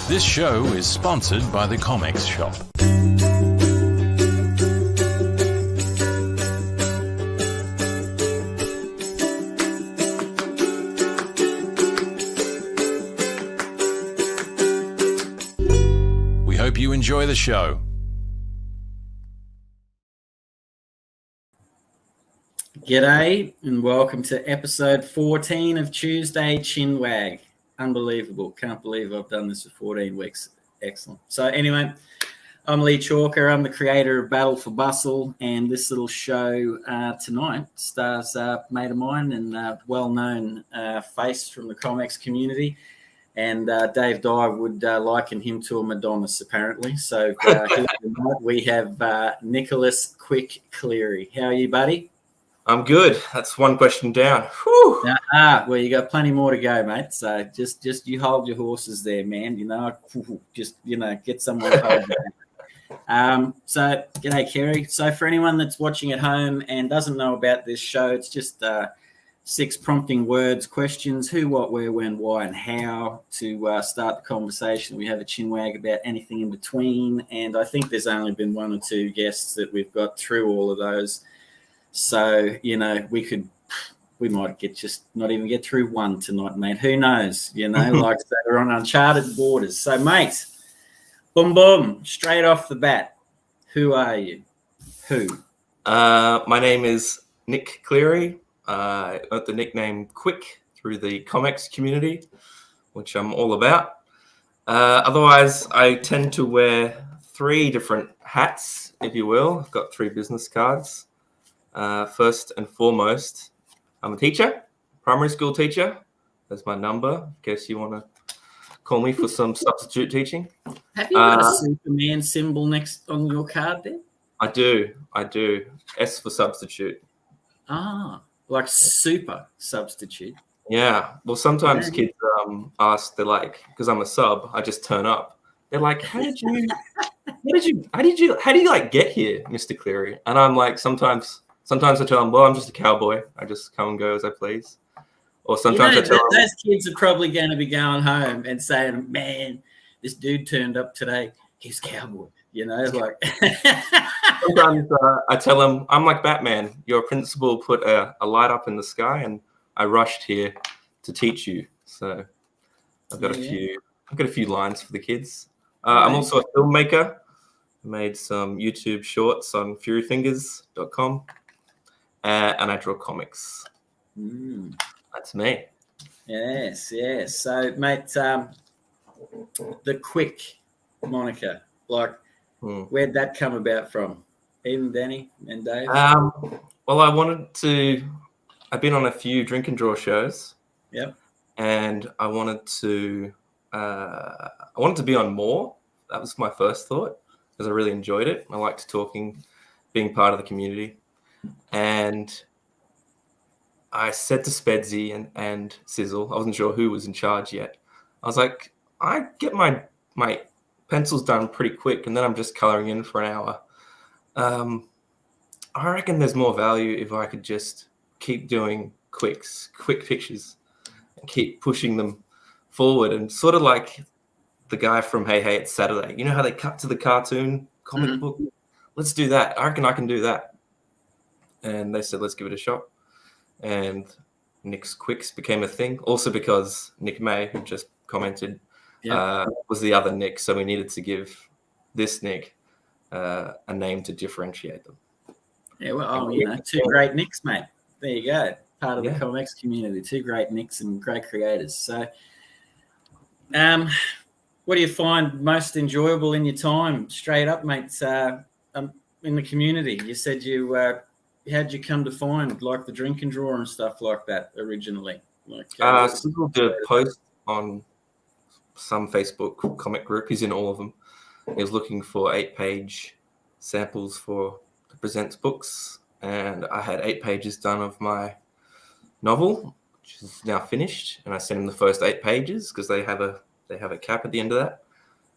This show is sponsored by the Comics Shop. We hope you enjoy the show. G'day and welcome to episode 14 of Tuesday Chinwag. Unbelievable. Can't believe I've done this for 14 weeks. Excellent. So anyway, I'm Lee Chalker. I'm the creator of Battle for Bustle, and this little show tonight stars a mate of mine and well-known face from the comics community. And Dave Dye would liken him to a Madonnas, apparently. So here tonight we have Nicholas Quick Cleary. How are you, buddy? I'm good. That's one question down. Whew. Well, you got plenty more to go, mate. So just you hold your horses there, man. Get someone to hold you. So, g'day, Kerry. So for anyone that's watching at home and doesn't know about this show, it's just 6 prompting words, questions: who, what, where, when, why, and how to start the conversation. We have a chinwag about anything in between, and I think there's only been 1 or 2 guests that we've got through all of those. So, we might not even get through 1 tonight, mate. Who knows? Like I say, we're on uncharted borders. So, mate, boom, straight off the bat, who are you? Who? My name is Nick Cleary. I got the nickname Quick through the comics community, which I'm all about. Otherwise, I tend to wear 3 different hats, if you will. I've got 3 business cards. First and foremost, I'm a teacher, primary school teacher. That's my number, in case you want to call me for some substitute teaching. Have you got a Superman symbol next on your card there? I do. S for substitute. Like super substitute. Yeah. Well, sometimes kids ask, they're like, because I'm a sub, I just turn up. They're like, how do you like get here, Mr. Cleary? And I'm like, sometimes I tell them, well, I'm just a cowboy. I just come and go as I please. Or sometimes I tell them, those kids are probably going to be going home and saying, man, this dude turned up today. He's cowboy. Like. Sometimes I tell them, I'm like Batman. Your principal put a light up in the sky, and I rushed here to teach you. So I've got a few lines for the kids. I'm also a filmmaker. I made some YouTube shorts on furyfingers.com. And I draw comics. That's me. Yes. So, mate, the Quick moniker, like, where'd that come about from? Even Danny and Dave? Well, I've been on a few drink and draw shows. Yep. And I wanted to be on more. That was my first thought, because I really enjoyed it. I liked talking, being part of the community. And I said to Spedsy and Sizzle, I wasn't sure who was in charge yet. I was like, I get my pencils done pretty quick, and then I'm just coloring in for an hour. I reckon there's more value if I could just keep doing quick pictures and keep pushing them forward. And sort of like the guy from Hey Hey It's Saturday. You know how they cut to the cartoon comic book? Let's do that. I reckon I can do that. And they said, let's give it a shot. And Nick's Quicks became a thing. Also because Nick May, who just commented, was the other Nick. So we needed to give this Nick a name to differentiate them. Yeah, well, 2 great Nicks, mate. There you go. Part of the comics community. 2 great Nicks and great creators. So what do you find most enjoyable in your time? Straight up, mate, in the community. You said how'd you come to find like the drink and draw and stuff like that originally? Sizzle did a post on some Facebook comic group. He's in all of them. He was looking for 8-page samples for the Presents books, and I had 8 pages done of my novel, which is now finished. And I sent him the first 8 pages because they have a cap at the end of that.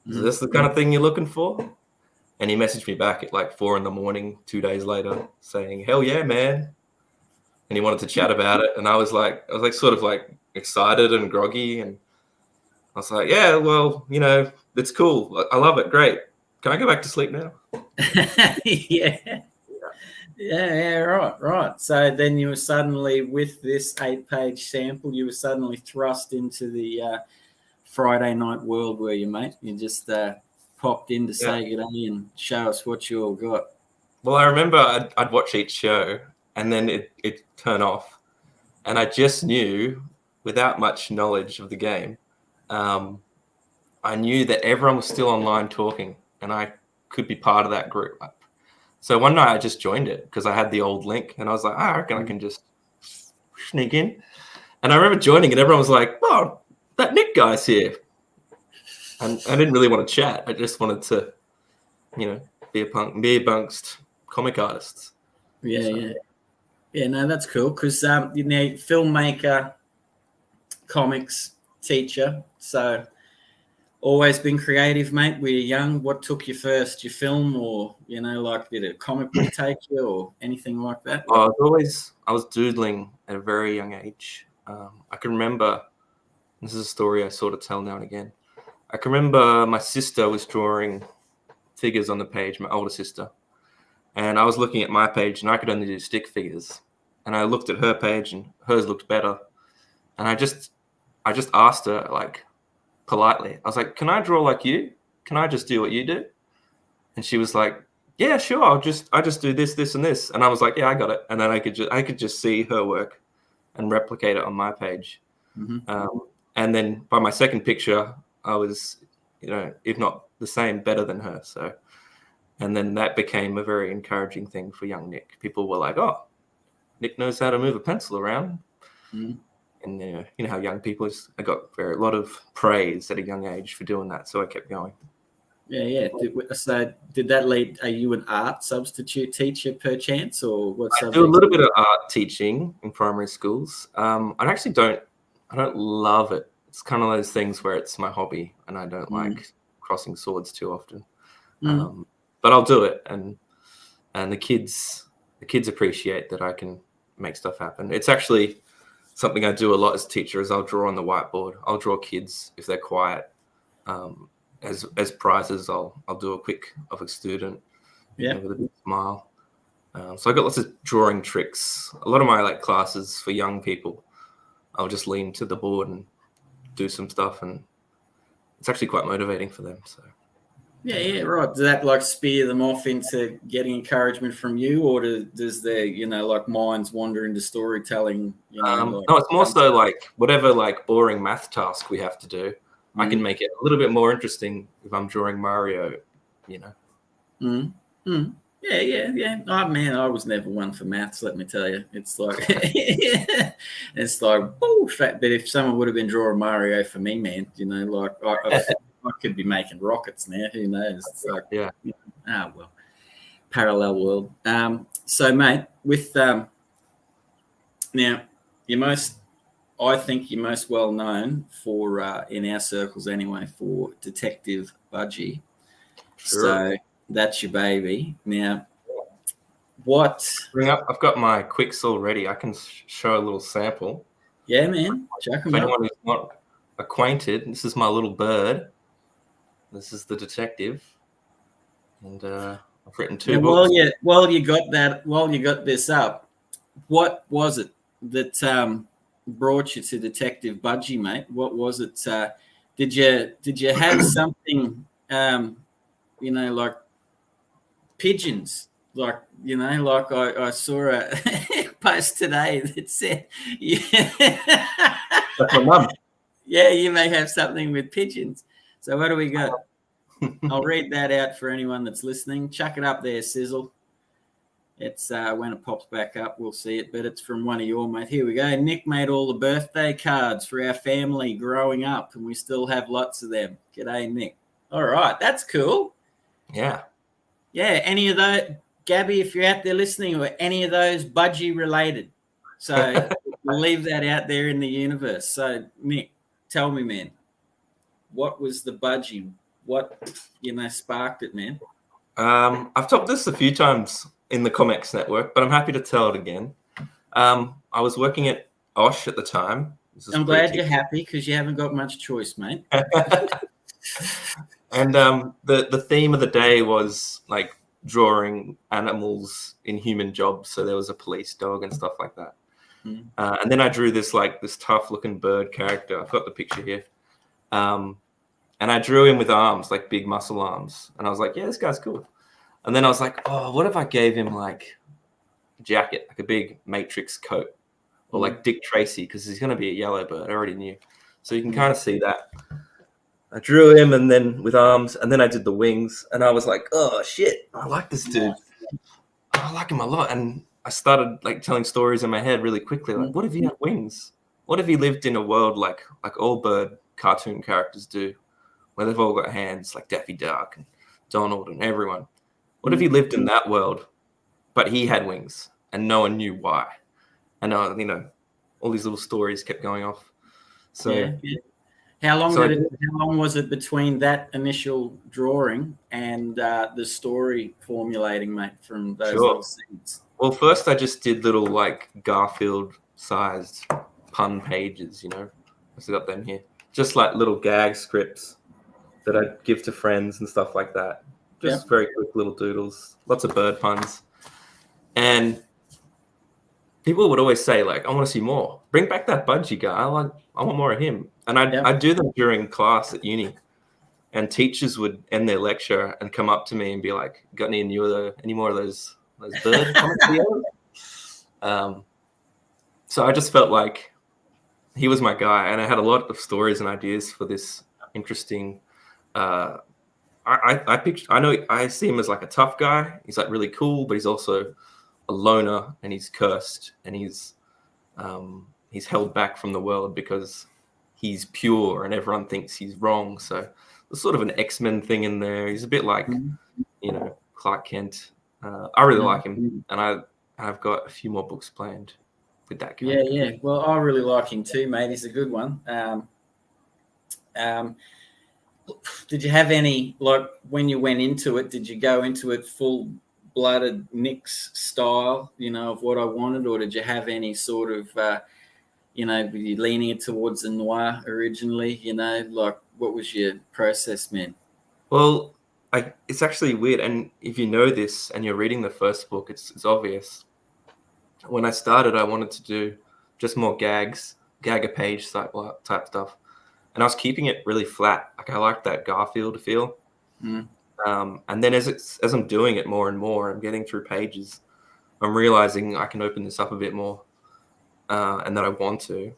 Is this the kind of thing you're looking for? And he messaged me back at like 4 a.m, 2 days later, saying, hell yeah, man. And he wanted to chat about it. And I was sort of excited and groggy. And I was like, yeah, well, it's cool. I love it. Great. Can I go back to sleep now? Yeah. Yeah, right. So then you were suddenly, with this 8-page sample, you were suddenly thrust into the Friday night world, were you, mate? You just popped in to say good day and show us what you all got. Well, I remember I'd watch each show and then it'd turn off. And I just knew, without much knowledge of the game, I knew that everyone was still online talking and I could be part of that group. So one night I just joined it because I had the old link and I was like, I reckon I can just sneak in. And I remember joining and everyone was like, oh, that Nick guy's here. And I didn't really want to chat. I just wanted to, be amongst comic artists. Yeah. No, that's cool because filmmaker, comics, teacher. So always been creative, mate. Were you young? What took you first? Your film, or did a comic book take you, or anything like that? I was doodling at a very young age. I can remember. This is a story I sort of tell now and again. I can remember my sister was drawing figures on the page. My older sister. And I was looking at my page and I could only do stick figures. And I looked at her page and hers looked better. And I just asked her, like, politely. I was like, can I draw like you? Can I just do what you do? And she was like, yeah, sure. I just do this, this, and this. And I was like, yeah, I got it. And then I could just see her work and replicate it on my page. Mm-hmm. And then by my second picture, I was, if not the same, better than her. So. And then that became a very encouraging thing for young Nick. People were like, oh, Nick knows how to move a pencil around. Mm. And you know how young people I got a lot of praise at a young age for doing that. So I kept going. Yeah. So did that lead, are you an art substitute teacher per chance, or what? I do a little bit of art teaching in primary schools. I don't love it. It's kind of those things where it's my hobby and I don't like crossing swords too often. But I'll do it, and the kids appreciate that I can make stuff happen. It's actually something I do a lot as a teacher. Is I'll draw on the whiteboard. I'll draw kids if they're quiet. As prizes, I'll do a quick of a student, with a big smile. So I got lots of drawing tricks. A lot of my classes for young people, I'll just lean to the board and do some stuff, and it's actually quite motivating for them. So. Yeah, right. Does that spear them off into getting encouragement from you, or does their minds wander into storytelling? No, it's more so whatever boring math task we have to do, I can make it a little bit more interesting if I'm drawing Mario. Yeah. Oh man, I was never one for maths. Let me tell you, it's but if someone would have been drawing Mario for me, man, I could be making rockets now. Who knows? It's parallel world. So, mate, with now, I think you're most well known for, in our circles anyway, for Detective Budgy. Sure. So that's your baby. Now, what? Bring up. I've got my quicks already. I can show a little sample. Yeah, man. Chuck 'em For up. anyone who's not acquainted, this is my little bird. This is the detective, and I've written two books. While you got this up, what was it that brought you to Detective Budgy, mate? What was it? Did you have something, like pigeons? I saw a post today that said, That's my mum. Yeah, you may have something with pigeons. So what do we got? I'll read that out for anyone that's listening. Chuck it up there, Sizzle. It's when it pops back up, we'll see it, but it's from one of your mate. Here we go. Nick made all the birthday cards for our family growing up, and we still have lots of them. G'day, Nick. All right, that's cool. Yeah. Yeah, any of those, Gabby, if you're out there listening, or any of those Budgy related. So we'll leave that out there in the universe. So, Nick, tell me, man, what was the Budgy? What, sparked it, man? I've told this a few times in the Comics Network, but I'm happy to tell it again. I was working at Osh at the time, I'm glad you're happy because you haven't got much choice, mate. And the theme of the day was like drawing animals in human jobs. So there was a police dog and stuff like that. And then I drew this tough looking bird character. I've got the picture here. And I drew him with arms, like big muscle arms. And I was like, yeah, this guy's cool. And then I was like, oh, what if I gave him like a jacket, like a big Matrix coat, or like Dick Tracy, because he's going to be a yellow bird. I already knew. So you can kind of see that. I drew him and then with arms, and then I did the wings. And I was like, oh, shit, I like this dude. I like him a lot. And I started like telling stories in my head really quickly. Like, what if he had wings? What if he lived in a world like all bird cartoon characters do, where they've all got hands, like Daffy Duck and Donald and everyone? What if he lived in that world, but he had wings and no one knew why? And all these little stories kept going off. So yeah. How long was it between that initial drawing and the story formulating, mate, from those little seeds? Well, first I just did little like Garfield-sized pun pages, I still got them here. Just like little gag scripts that I'd give to friends and stuff like that. Just very quick little doodles, lots of bird puns. And people would always say, like, I want to see more. Bring back that Budgy guy. I want more of him. And I'd do them during class at uni. And teachers would end their lecture and come up to me and be like, got any more of those bird comics? So I just felt like he was my guy. And I had a lot of stories and ideas for this interesting I see him as like a tough guy. He's like really cool, but he's also a loner, and he's cursed, and he's held back from the world because he's pure and everyone thinks he's wrong. So there's sort of an X-Men thing in there. He's a bit like, Clark Kent. I really like him, and I've got a few more books planned with that character. Yeah. Well, I really like him too, mate. He's a good one. Did you have any, like, when you went into it, did you go into it full-blooded Nick's style, of what I wanted, or did you have any sort of, were you leaning it towards the noir originally, like, what was your process, man? Well, it's actually weird, and if you know this and you're reading the first book, it's obvious. When I started, I wanted to do just more gag a page type stuff. And I was keeping it really flat. Like I like that Garfield feel. And then as I'm doing it more and more, I'm getting through pages. I'm realizing I can open this up a bit more, and that I want to.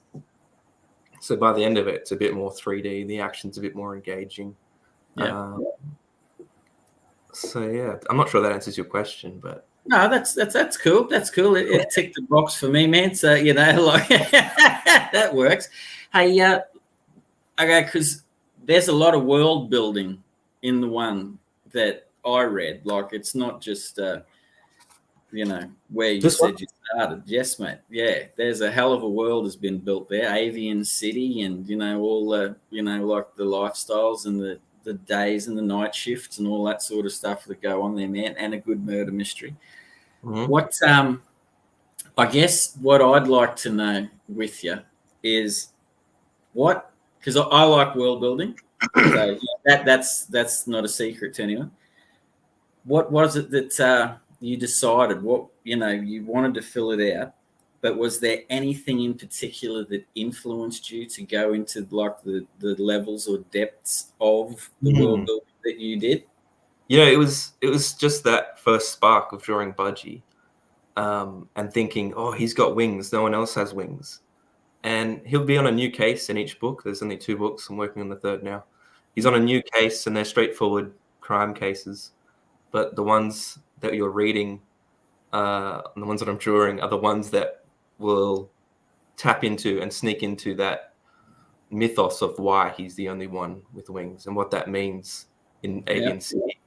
So by the end of it, it's a bit more 3D. The action's a bit more engaging. So yeah, I'm not sure that answers your question, but no, that's cool. That's cool. It ticked the box for me, man. So like that works. Hey, okay, because there's a lot of world building in the one that I read. Like, it's not just, where you said you started. Yes, mate. Yeah, there's a hell of a world has been built there. Avian City and, all the, like the lifestyles and the days and the night shifts and all that sort of stuff that go on there, man, and a good murder mystery. What, I guess what I'd like to know with you is because I like world building, so that's not a secret to anyone. What was it that you decided? What you wanted to fill it out, but was there anything in particular that influenced you to go into like the levels or depths of the world building that you did? It was just that first spark of drawing Budgy, and thinking, oh, he's got wings. No one else has wings. And he'll be on a new case in each book. There's only 2 books. I'm working on the 3rd now. He's on a new case, and they're straightforward crime cases. But the ones that you're reading, and the ones that I'm drawing, are the ones that will tap into and sneak into that mythos of why he's the only one with wings and what that means in Avian City.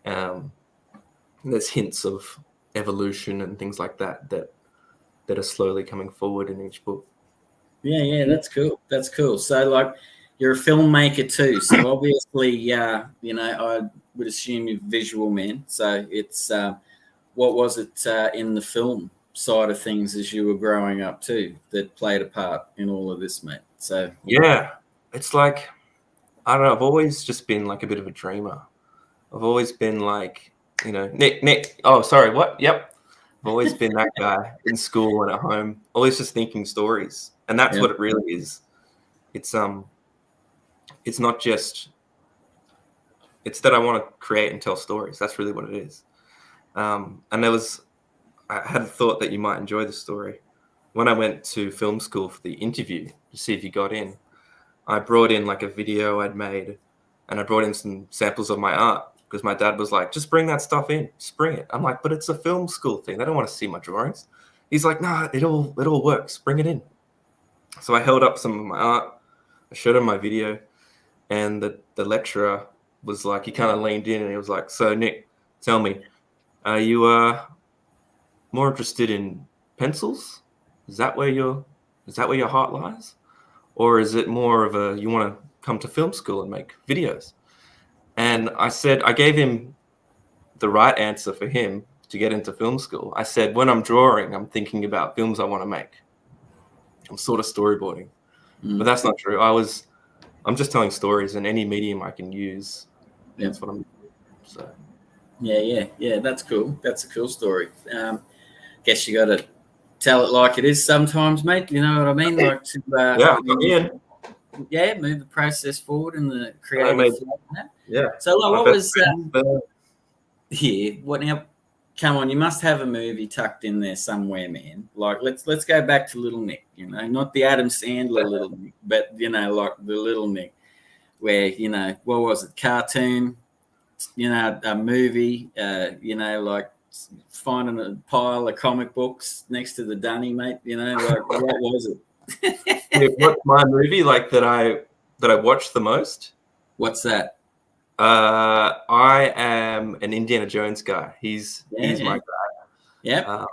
There's hints of evolution and things like that are slowly coming forward in each book. Yeah, that's cool. That's cool. So, like, you're a filmmaker too. So, obviously, I would assume you're a visual man. So, it's what was it in the film side of things as you were growing up too that played a part in all of this, mate. So Yeah, it's like, I don't know. I've always just been like a bit of a dreamer. I've always been like, Nick. Oh, sorry. What? Yep. I've always been that guy in school and at home, always just thinking stories, and that's what it really is. It's not just. It's that I want to create and tell stories. That's really what it is. And I had a thought that you might enjoy the story. When I went to film school for the interview to see if you got in, I brought in like a video I'd made, and I brought in some samples of my art because my dad was like, just bring that stuff in, just bring it. I'm like, but it's a film school thing. They don't want to see my drawings. He's like, nah, it all works. Bring it in. So I held up some of my art. I showed him my video, and the lecturer was like, he kind of leaned in and he was like, so Nick, tell me, are you more interested in pencils? Is that where your heart lies? Or is it more of you want to come to film school and make videos? And I gave him the right answer for him to get into film school. I said, when I'm drawing, I'm thinking about films I want to make. I'm sort of storyboarding. But that's not true. I'm just telling stories, and any medium I can use. That's what I'm doing. So yeah, that's cool. That's a cool story. Guess you got to tell it like it is sometimes, mate. You know what I mean? Like to move the process forward and the creative. So, like, what was what now? Come on, you must have a movie tucked in there somewhere, man. Like, let's go back to Little Nick. You know, not the Adam Sandler Little Nick, but like the Little Nick, where what was it? Cartoon, a movie. Like finding a pile of comic books next to the dunny, mate. Like what was it? What's my movie like that I watched the most? What's that? I am an Indiana Jones guy. He's my guy. Yeah.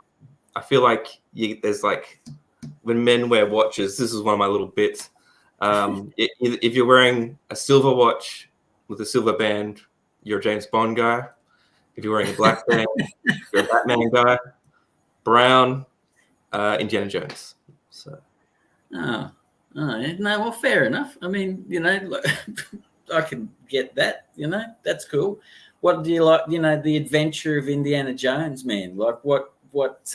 I feel like there's like when men wear watches. This is one of my little bits. If you're wearing a silver watch with a silver band, you're a James Bond guy. If you're wearing a black band, you're a Batman guy. Brown, Indiana Jones. So. Oh, no. Well, fair enough. I mean, I can get that. That's cool. What do you like? The adventure of Indiana Jones, man. Like, what is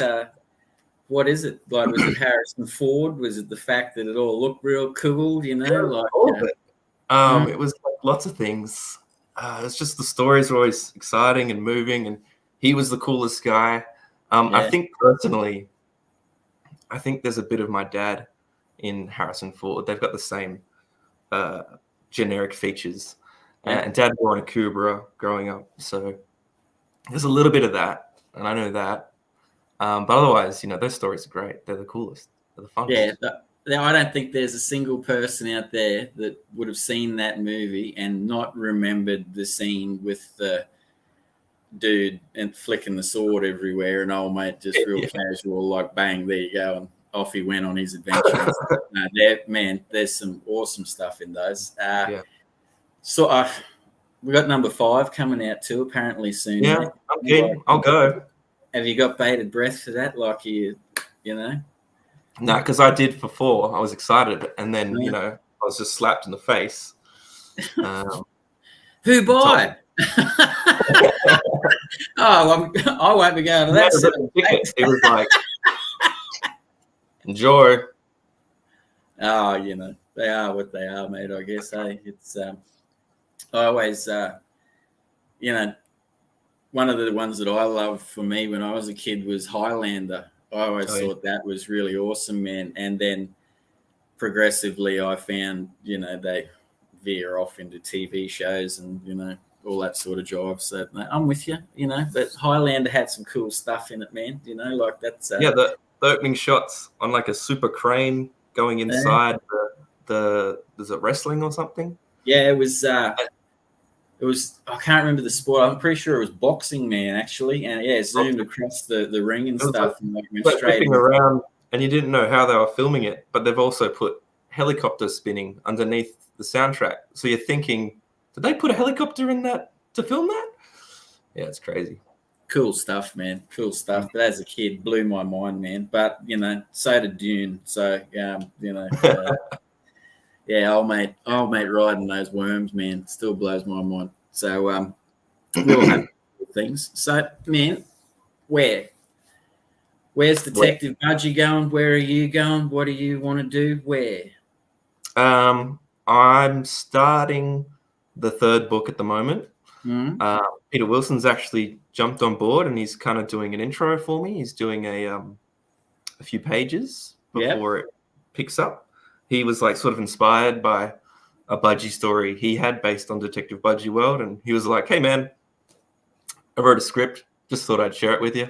it? Like, was it Harrison Ford? Was it the fact that it all looked real cool? All of it. It was like lots of things. It's just the stories were always exciting and moving, and he was the coolest guy. I think personally, there's a bit of my dad in Harrison Ford. They've got the same generic features. And Dad wore a Cobra growing up, so there's a little bit of that, and I know that. But otherwise, those stories are great. They're the coolest. They're the funnest. Yeah, I don't think there's a single person out there that would have seen that movie and not remembered the scene with the dude and flicking the sword everywhere, and old mate just real casual, like bang, there you go, and off he went on his adventure. There's some awesome stuff in those. So we got number 5 coming out too, apparently soon. Yeah, mate. I'm keen. I'll go. Have you got bated breath for that? Like you know? No, because I did for 4. I was excited, and then I was just slapped in the face. Who by? I won't be going to that. It was like, enjoy. Oh, they are what they are, mate. I guess. It's I always, one of the ones that I loved for me when I was a kid was Highlander. I always thought that was really awesome, man. And then progressively, I found they veer off into TV shows and all that sort of jive. So I'm with you, But Highlander had some cool stuff in it, man. Like that's the opening shots on like a super crane going inside the is it wrestling or something? Yeah, it was. I can't remember the sport. I'm pretty sure it was boxing, man, actually. And zoomed across the ring and stuff, and went straight around. And you didn't know how they were filming it, but they've also put helicopters spinning underneath the soundtrack. So you're thinking, did they put a helicopter in that to film that? Yeah, it's crazy. Cool stuff, man. Cool stuff. But as a kid, blew my mind, man. But so did Dune. So yeah, old mate riding those worms, man, still blows my mind. So we'll have things. So, man, where's Detective Budgy going? Where are you going? What do you want to do? Where? I'm starting the third book at the moment. Mm-hmm. Peter Wilson's actually jumped on board, and he's kind of doing an intro for me. He's doing a few pages before it picks up. He was like sort of inspired by a Budgy story he had based on Detective Budgy World, and he was like, "Hey man, I wrote a script. Just thought I'd share it with you.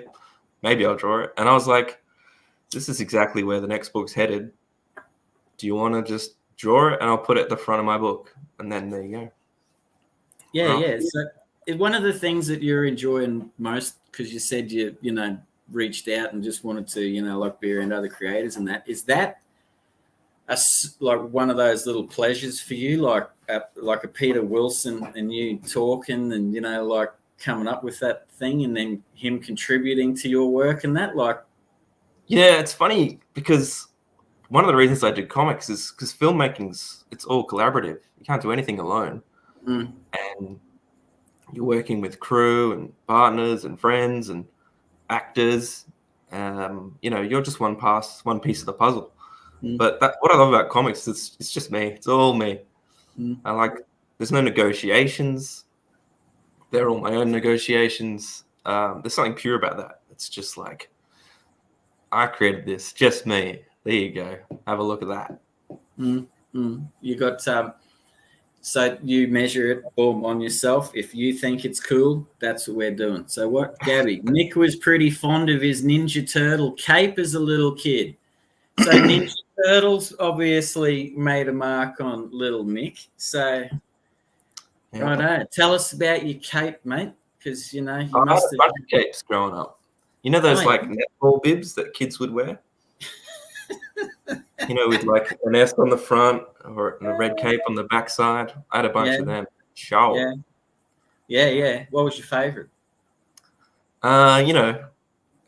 Maybe I'll draw it." And I was like, "This is exactly where the next book's headed. Do you want to just draw it, and I'll put it at the front of my book?" And then there you go. Yeah. So one of the things that you're enjoying most, because you said you reached out and just wanted to like be around other creators, and that is that like one of those little pleasures for you, like a Peter Wilson and you talking and like coming up with that thing, and then him contributing to your work and that, like. Yeah, it's funny because one of the reasons I did comics is because filmmaking's it's all collaborative. You can't do anything alone. And you're working with crew and partners and friends and actors. You're just one piece of the puzzle. But what I love about comics is it's just me. It's all me. There's no negotiations. They're all my own negotiations. There's something pure about that. It's just like, I created this, just me. There you go. Have a look at that. You got so you measure it boom on yourself. If you think it's cool, that's what we're doing. So what, Gabby? Nick was pretty fond of his Ninja Turtle cape as a little kid. So Ninja Turtles obviously made a mark on little Nick. So righto, tell us about your cape, mate, because you must have. I had a bunch of capes growing up. You know those like netball bibs that kids would wear? With like an S on the front or a red cape on the backside. I had a bunch of them. Yeah. What was your favorite? I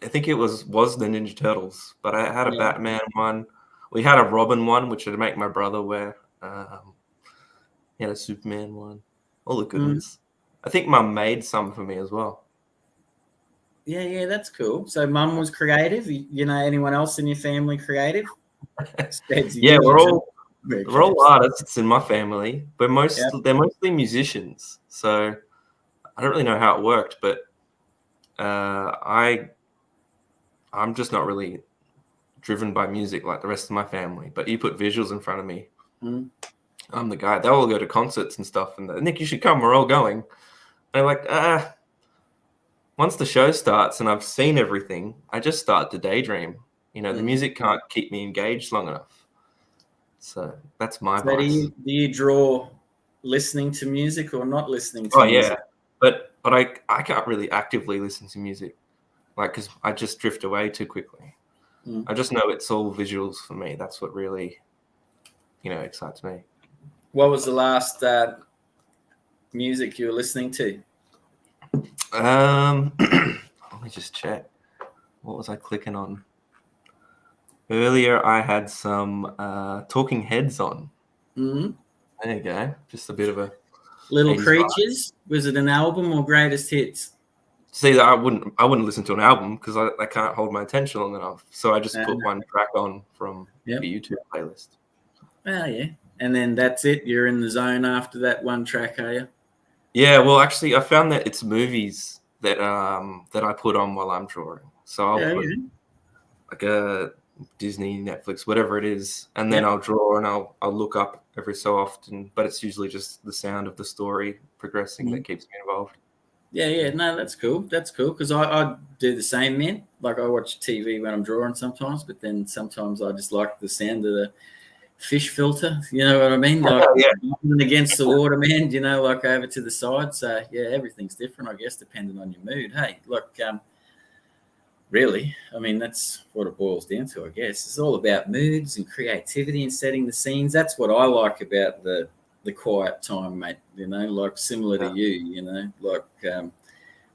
think it was the Ninja Turtles, but I had a Batman one. We had a Robin one, which I'd make my brother wear. He had a Superman one. All the good ones. I think Mum made some for me as well. Yeah, that's cool. So Mum was creative. Anyone else in your family creative? Yeah, we're all artists in my family. They're mostly musicians. So I don't really know how it worked, but I'm just not really driven by music like the rest of my family. But you put visuals in front of me, I'm the guy. They'll all go to concerts and stuff, and Nick, you should come. We're all going. And they're like, once the show starts and I've seen everything, I just start to daydream. The music can't keep me engaged long enough. So that's my advice. Do you draw listening to music or not listening to music? But I can't really actively listen to music, like, because I just drift away too quickly. I just know it's all visuals for me. That's what really, excites me. What was the last music you were listening to? Let me just check. What was I clicking on? Earlier, I had some Talking Heads on. There you go. Just a bit of a Little Creatures. Vibe. Was it an album or greatest hits? See, I wouldn't listen to an album because I can't hold my attention long enough. So I just put one track on from the YouTube playlist. Oh yeah, and then that's it. You're in the zone after that one track, are you? Yeah. Well, actually, I found that it's movies that I put on while I'm drawing. So I'll put like a Disney, Netflix, whatever it is, and then I'll draw and I'll look up every so often, but it's usually just the sound of the story progressing that keeps me involved. No, that's cool because I do the same, man. Like I watch TV when I'm drawing sometimes, but then sometimes I just like the sound of the fish filter, you know what I mean, like against the water, man, like over to the side. So everything's different, I guess, depending on your mood. Hey, look, really, I mean, that's what it boils down to, I guess. It's all about moods and creativity and setting the scenes. That's what I like about the quiet time, mate, like similar to you, like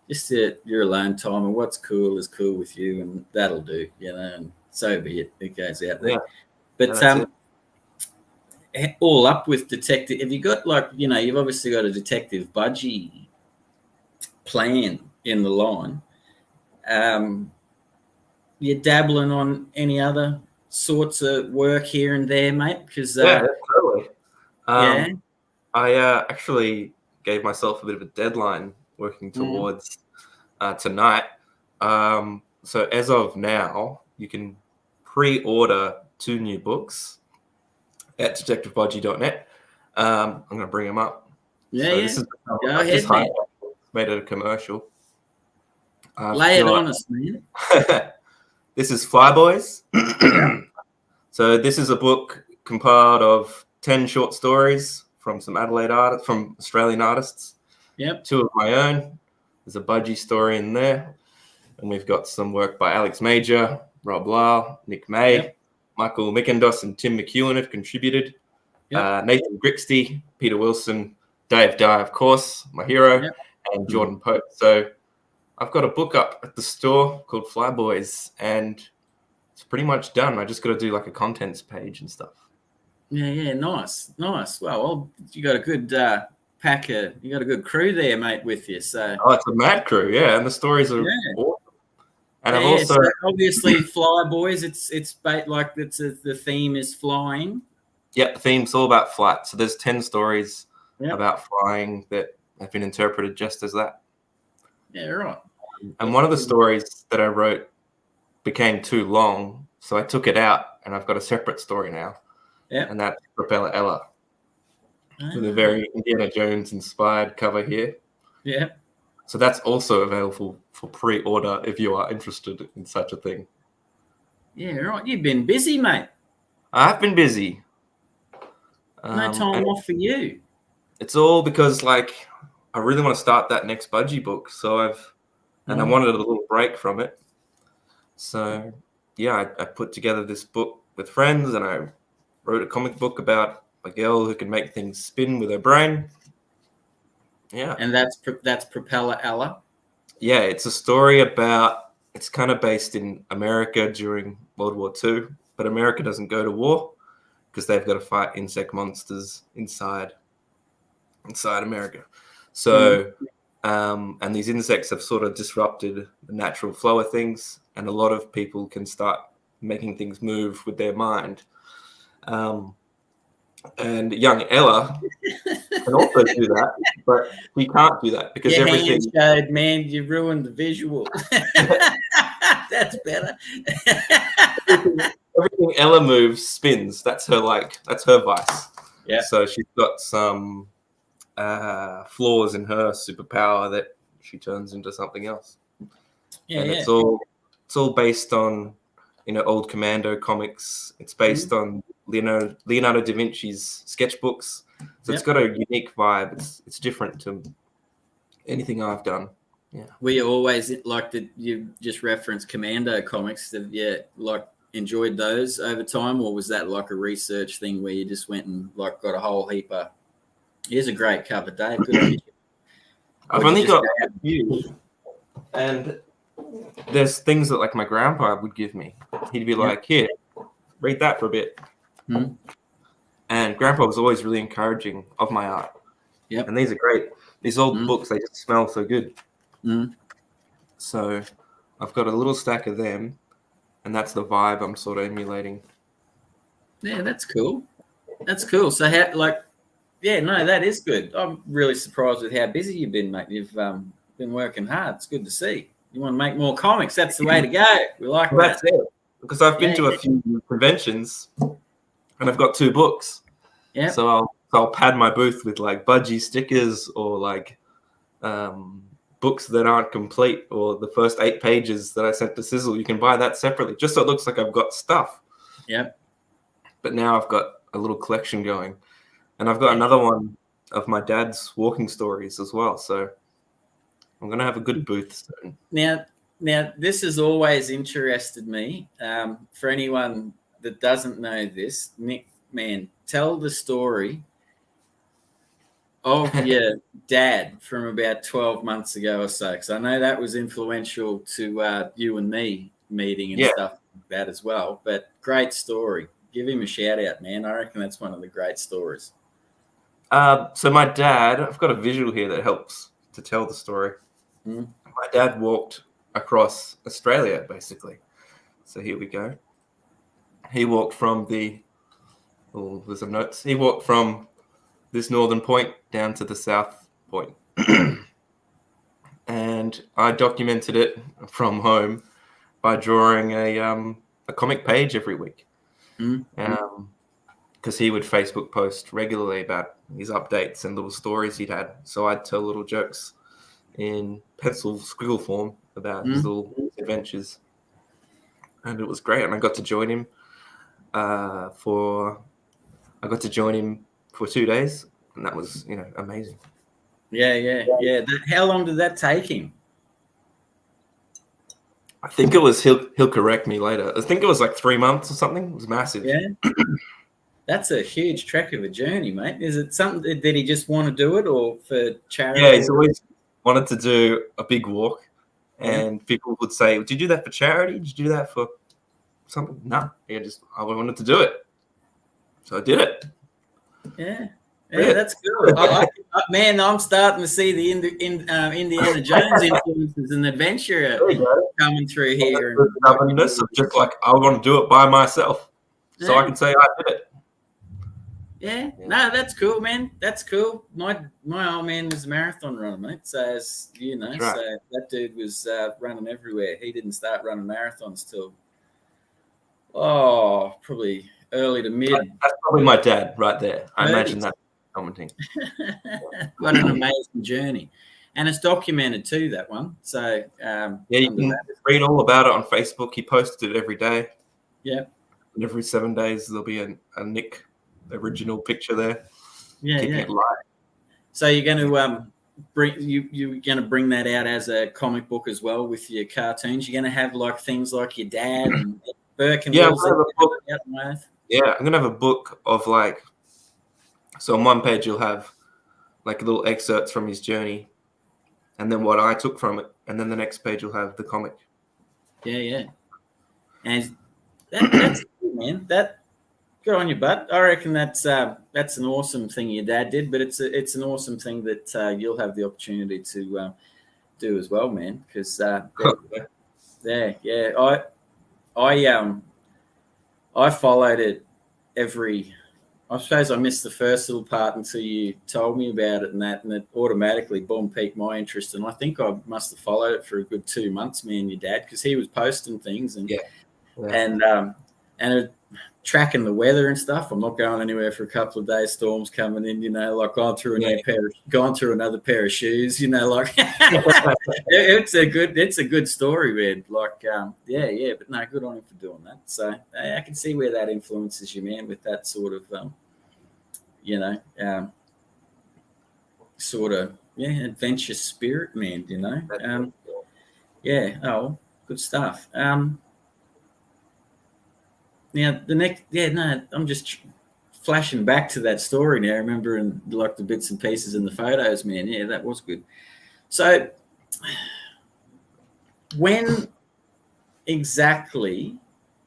just your alone time, and what's cool is cool with you, and that'll do, and so be it. It goes out there. Yeah. But That's all up with Detective. Have you got you've obviously got a Detective Budgy plan in the line. You're dabbling on any other sorts of work here and there, mate? Because totally. yeah, I actually gave myself a bit of a deadline working towards tonight. So as of now, you can pre-order 2 new books at detectivebudgy.net. I'm going to bring them up. Yeah, so yeah. This is, Go I've ahead, just man. made it a commercial. Lay it on us, man. This is Flyboys. Yeah. So this is a book compiled of 10 short stories from some from Australian artists. Yep. 2 of my own. There's a Budgy story in there. And we've got some work by Alex Major, Rob Lyle, Nick May, Yep. Michael Mickendos and Tim McEwen have contributed. Yep. Nathan Grixty, Peter Wilson, Dave Dye, of course, my hero, Yep. and Jordan Pope. So I've got a book up at the store called Flyboys, and it's pretty much done. I just got to do like a contents page and stuff. Yeah, nice. Well, you got a good you got a good crew there, mate, with you. So it's a mad crew, yeah, and the stories are awesome. And I've also so obviously Flyboys. It's the theme is flying. Yeah, the theme's all about flight. So there's 10 stories Yep. about flying that have been interpreted just as that. Yeah, right. And one of the stories that I wrote became too long, so I took it out, and I've got a separate story now. Yeah. And that's Propeller Ella, with a very Indiana Jones inspired cover here. Yeah. So that's also available for pre-order if you are interested in such a thing. Yeah, right. You've been busy, mate. I've been busy. No time off for you. It's all because I really want to start that next Budgy book. So I wanted a little break from it. So yeah, I put together this book with friends, and I wrote a comic book about a girl who can make things spin with her brain. Yeah. And that's Propeller Ella. Yeah, it's a story it's kind of based in America during World War II, but America doesn't go to war because they've got to fight insect monsters inside America. So, and these insects have sort of disrupted the natural flow of things, and a lot of people can start making things move with their mind. And young Ella can also do that, but we can't do that because everything showed, man, you ruined the visual. That's better. everything Ella moves spins. That's her vice. Yeah. So she's got some flaws in her superpower that she turns into something else. Yeah, and it's all based on old Commando comics. It's based on Leonardo da Vinci's sketchbooks. So it's got a unique vibe. It's different to anything I've done. Yeah. We always you just referenced Commando comics. Have you enjoyed those over time, or was that like a research thing where you just went and got a whole heap of? Here's a great cover, Dave. Good on you. I've only got a few, and there's things that my grandpa would give me. He'd be like, "Here, read that for a bit." And Grandpa was always really encouraging of my art. Yep. And these are great. These old books, they just smell so good. So I've got a little stack of them, and that's the vibe I'm sort of emulating. Yeah, that's cool. So that is good. I'm really surprised with how busy you've been, mate. You've been working hard. It's good to see. You want to make more comics. That's the way to go. We like that. That's it. Because I've been to a few conventions, and I've got 2 books. Yeah. So I'll pad my booth with Budgy stickers or books that aren't complete, or the first 8 pages that I sent to Sizzle. You can buy that separately, just so it looks like I've got stuff. Yep. But now I've got a little collection going, and I've got another one of my dad's walking stories as well. So I'm gonna have a good booth soon. Now, this has always interested me. For anyone that doesn't know this, Nick, man, tell the story of your dad from about 12 months ago or so, because I know that was influential to you and me meeting and stuff like that as well. But great story. Give him a shout out, man. I reckon that's one of the great stories. So my dad, I've got a visual here that helps to tell the story. Mm. My dad walked across Australia, basically. So here we go. He walked from there's some notes. He walked from this northern point down to the south point. And I documented it from home by drawing a comic page every week. Because he would Facebook post regularly about his updates and little stories he'd had. So I'd tell little jokes in pencil squiggle form about his little adventures. And it was great. And I got to join him for 2 days. And that was, amazing. Yeah. How long did that take him? I think it was, he'll correct me later. I think it was like 3 months or something. It was massive. Yeah. That's a huge trek of a journey, mate. Is it something, did he just want to do it or for charity? Yeah, he's always wanted to do a big walk. And people would say, did you do that for charity? Did you do that for something? No, I wanted to do it. So I did it. Yeah, that's good. Man, I'm starting to see the Indiana Jones influences and adventure coming through here. The stubbornness of just like, I want to do it by myself. So I can say I did it. Yeah, no, that's cool, man. That's cool. My old man was a marathon runner, mate. So as you know, so that dude was running everywhere. He didn't start running marathons till probably early to mid. That's probably my dad right there. I imagine that commenting. What an amazing journey. And it's documented too, that one. So you can read all about it on Facebook. He posted it every day. Yeah. And every 7 days there'll be a Nick original picture there. Yeah. So you're going to bring that out as a comic book as well with your cartoons. You're going to have like things like your dad and Burke and I'm gonna have a book of like, so on one page you'll have like little excerpts from his journey and then what I took from it, and then the next page you'll have the comic. Yeah. And that's cool, man. That good on you, bud. I reckon that's an awesome thing your dad did, but it's an awesome thing that you'll have the opportunity to do as well, man. Because I followed it I suppose I missed the first little part until you told me about it and it automatically piqued my interest. And I think I must have followed it for a good 2 months, me and your dad, because he was posting things and tracking the weather and stuff. I'm not going anywhere for a couple of days. Storms coming in, like going through another pair of shoes, like it's a good story, man. Like, but no, good on him for doing that. So I can see where that influences you, man, with that sort of, adventure spirit, man. Good stuff. Now the next, I'm just flashing back to that story now, remembering like the bits and pieces in the photos, man. Yeah, that was good. So when exactly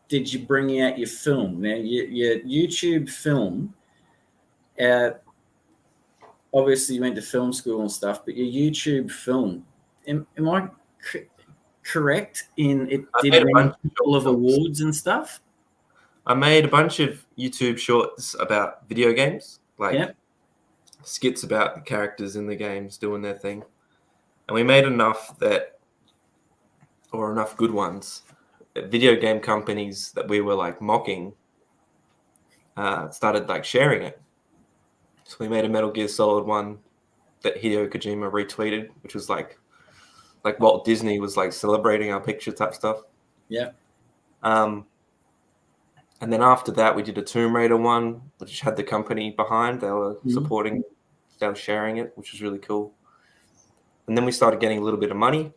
did you bring out your film? Now your YouTube film, obviously you went to film school and stuff, but your YouTube film, am I correct in it did win a couple of awards and stuff? I made a bunch of YouTube shorts about video games, like skits about the characters in the games doing their thing. And we made enough good ones, that video game companies that we were like mocking started like sharing it. So we made a Metal Gear Solid one that Hideo Kojima retweeted, which was like Walt Disney was like celebrating our picture type stuff. Yeah. And then after that, we did a Tomb Raider one, which had the company behind. They were supporting, they were sharing it, which was really cool. And then we started getting a little bit of money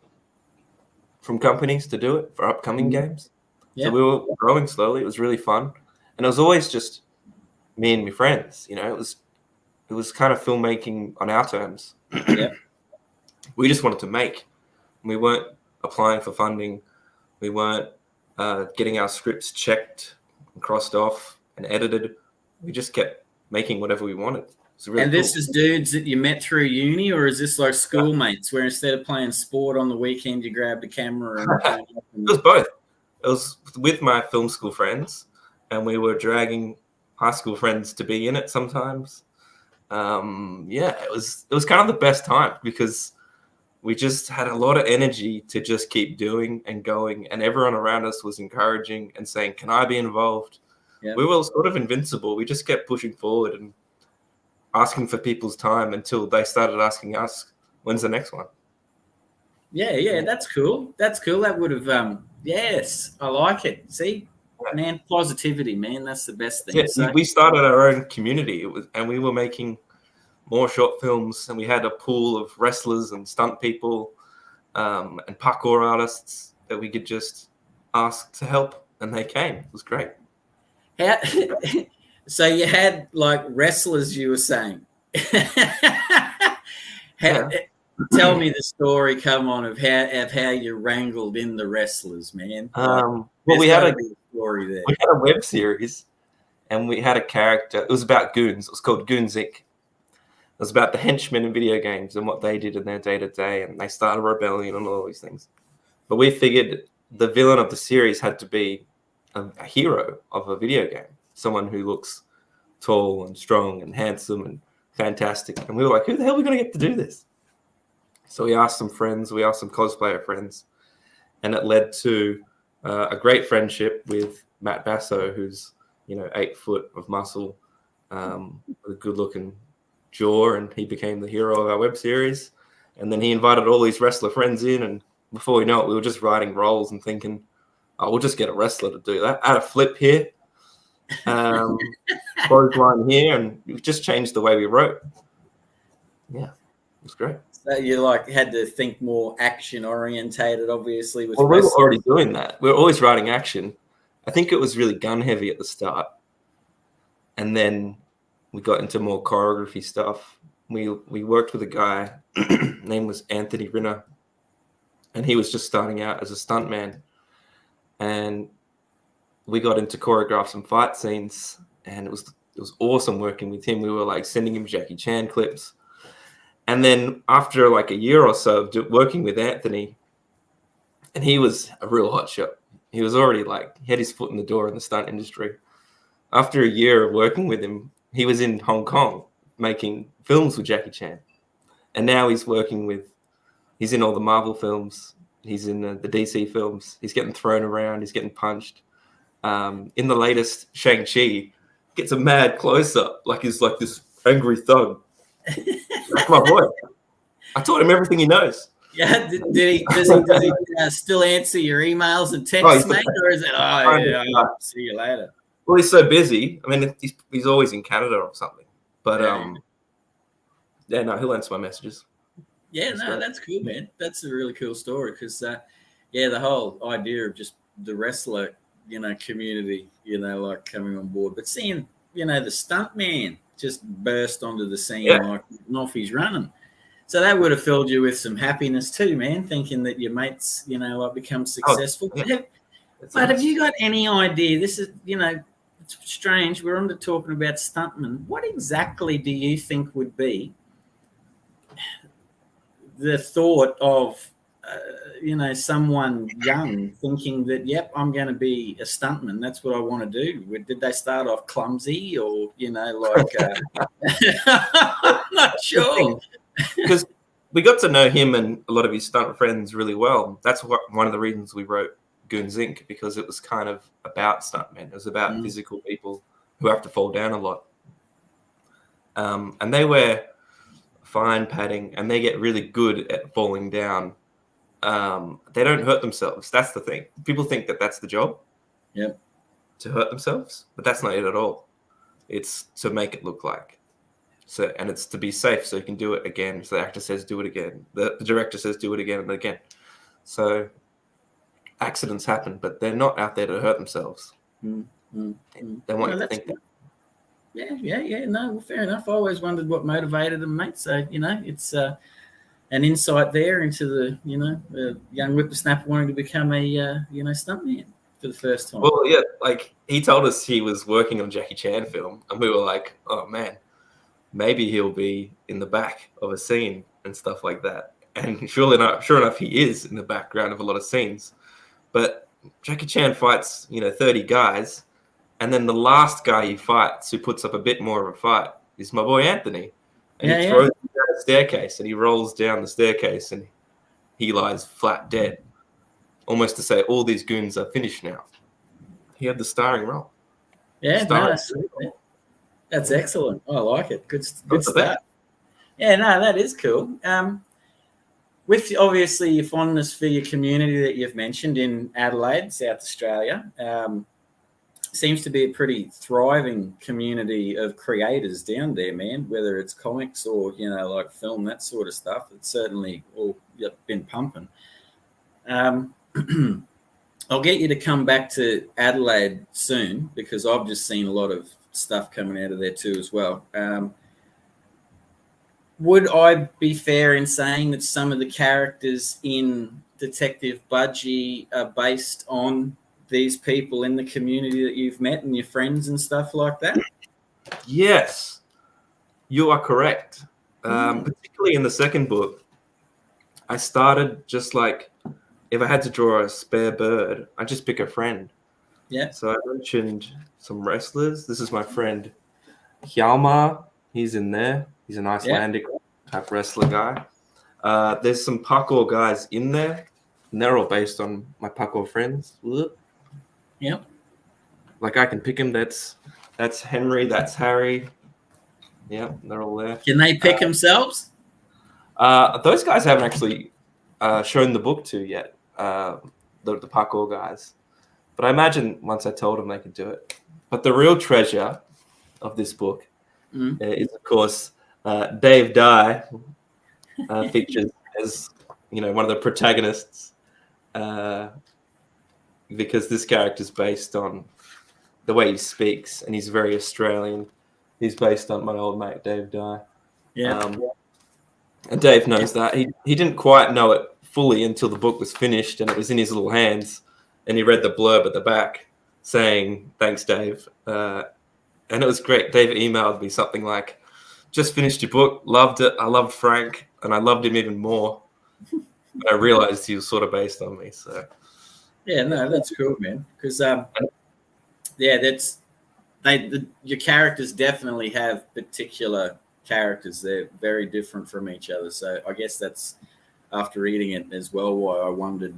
from companies to do it for upcoming games. Yeah. So we were growing slowly. It was really fun. And it was always just me and my friends. It was it was kind of filmmaking on our terms. Yeah. We just wanted to make. We weren't applying for funding. We weren't getting our scripts checked and crossed off and edited. We just kept making whatever we wanted. It's really And cool. this is dudes that you met through uni, or is this like schoolmates where instead of playing sport on the weekend, you grabbed a camera and It was both. It was with my film school friends, and we were dragging high school friends to be in it sometimes. It was kind of the best time because we just had a lot of energy to just keep doing and going, and everyone around us was encouraging and saying, "Can I be involved?" Yep. We were sort of invincible. We just kept pushing forward and asking for people's time until they started asking us, "When's the next one?" Yeah, that's cool. That's cool. That would have, yes, I like it. See, man, positivity, man, that's the best thing. Yeah, So, we started our own community. And we were making more short films, and we had a pool of wrestlers and stunt people and parkour artists that we could just ask to help, and they came. It was great. how, so you had like wrestlers, you were saying. Tell me the story, come on, of how you wrangled in the wrestlers, man. We had a story there. We had a web series, and we had a character. It was about goons. It was called Goons Inc. It was about the henchmen in video games and what they did in their day-to-day, and they started a rebellion and all these things. But we figured the villain of the series had to be a hero of a video game, someone who looks tall and strong and handsome and fantastic. And we were like, who the hell are we going to get to do this? So we asked some friends, we asked some cosplayer friends, and it led to a great friendship with Matt Basso, who's 8 foot of muscle, with a good-looking jaw, and he became the hero of our web series. And then he invited all these wrestler friends in, and before we know it, we were just writing roles and thinking, "Oh, we'll just get a wrestler to do that. Add a flip here, clothesline here," and we just changed the way we wrote. Yeah, it was great. So you had to think more action orientated, obviously. With we were already doing that. We were always writing action. I think it was really gun heavy at the start, and then we got into more choreography stuff. We worked with a guy, name was Anthony Rinner, and he was just starting out as a stuntman. And we got into choreograph some fight scenes, and it was awesome working with him. We were sending him Jackie Chan clips. And then after a year or so of working with Anthony, and he was a real hot shot. He was already he had his foot in the door in the stunt industry. After a year of working with him, he was in Hong Kong making films with Jackie Chan. And now he's in all the Marvel films. He's in the DC films. He's getting thrown around. He's getting punched. In the latest Shang-Chi, gets a mad close-up. He's this angry thug. That's my boy. I taught him everything he knows. Yeah, does he still answer your emails and texts, mate? Or is it, see you later? Well, he's so busy. I mean, he's always in Canada or something. But, he'll answer my messages. Yeah, that's cool, man. That's a really cool story because, the whole idea of just the wrestler, community, coming on board. But seeing, the stunt man just burst onto the scene off he's running. So that would have filled you with some happiness too, man, thinking that your mates, become successful. Oh, yeah. But have you got any idea? This is, it's strange. We're on to talking about stuntmen. What exactly do you think would be the thought of, someone young thinking that, yep, I'm going to be a stuntman. That's what I want to do. Did they start off clumsy or, I'm not sure. Because we got to know him and a lot of his stunt friends really well. That's one of the reasons we wrote Goons Inc., because it was kind of about stuntmen. It was about physical people who have to fall down a lot. And they wear fine padding and they get really good at falling down. They don't hurt themselves. That's the thing. People think that that's the job. Yep. To hurt themselves, but that's not it at all. It's to make it look like. So, and it's to be safe, so you can do it again. So the actor says, do it again. The director says, do it again and again. So accidents happen, but they're not out there to hurt themselves. They want you to think that. Yeah. No, well, fair enough. I always wondered what motivated them, mate. So it's an insight there into the young whippersnapper wanting to become a stuntman for the first time. Well, yeah, like he told us he was working on Jackie Chan film, and we were like, oh man, maybe he'll be in the back of a scene and stuff like that. And sure enough, he is in the background of a lot of scenes. But Jackie Chan fights 30 guys, and then the last guy he fights who puts up a bit more of a fight is my boy Anthony. And he throws him down the staircase, and he rolls down the staircase, and he lies flat dead. Almost to say, all these goons are finished now. He had the starring role. Yeah, that's excellent. I like it. Good stuff. Yeah, no, that is cool. With obviously your fondness for your community that you've mentioned in Adelaide, South Australia, seems to be a pretty thriving community of creators down there, man, whether it's comics or, like film, that sort of stuff. It's certainly all been pumping. I'll get you to come back to Adelaide soon because I've just seen a lot of stuff coming out of there too as well. Would I be fair in saying that some of the characters in Detective Budgy are based on these people in the community that you've met and your friends and stuff like that? Yes, you are correct. Particularly in the second book, I started just like, if I had to draw a spare bird, I'd just pick a friend. Yeah. So I mentioned some wrestlers. This is my friend Hjalmar. He's in there. He's an Icelandic type wrestler guy. There's some parkour guys in there, and they're all based on my parkour friends. Yep. Like I can pick him. That's Henry. That's Harry. Yeah, they're all there. Can they pick themselves? Those guys haven't actually shown the book to yet. The parkour guys. But I imagine once I told them they could do it. But the real treasure of this book is, of course, Dave Dye features as one of the protagonists because this character is based on the way he speaks, and he's very Australian. He's based on my old mate Dave Dye. Yeah. And Dave knows that. He didn't quite know it fully until the book was finished and it was in his little hands, and he read the blurb at the back saying, "Thanks, Dave." And it was great. Dave emailed me something like, "Just finished your book, loved it. I loved Frank, and I loved him even more." But I realized he was sort of based on me. So yeah, no, that's cool, man. Because your characters definitely have particular characters. They're very different from each other. So I guess that's, after reading it as well, why I wondered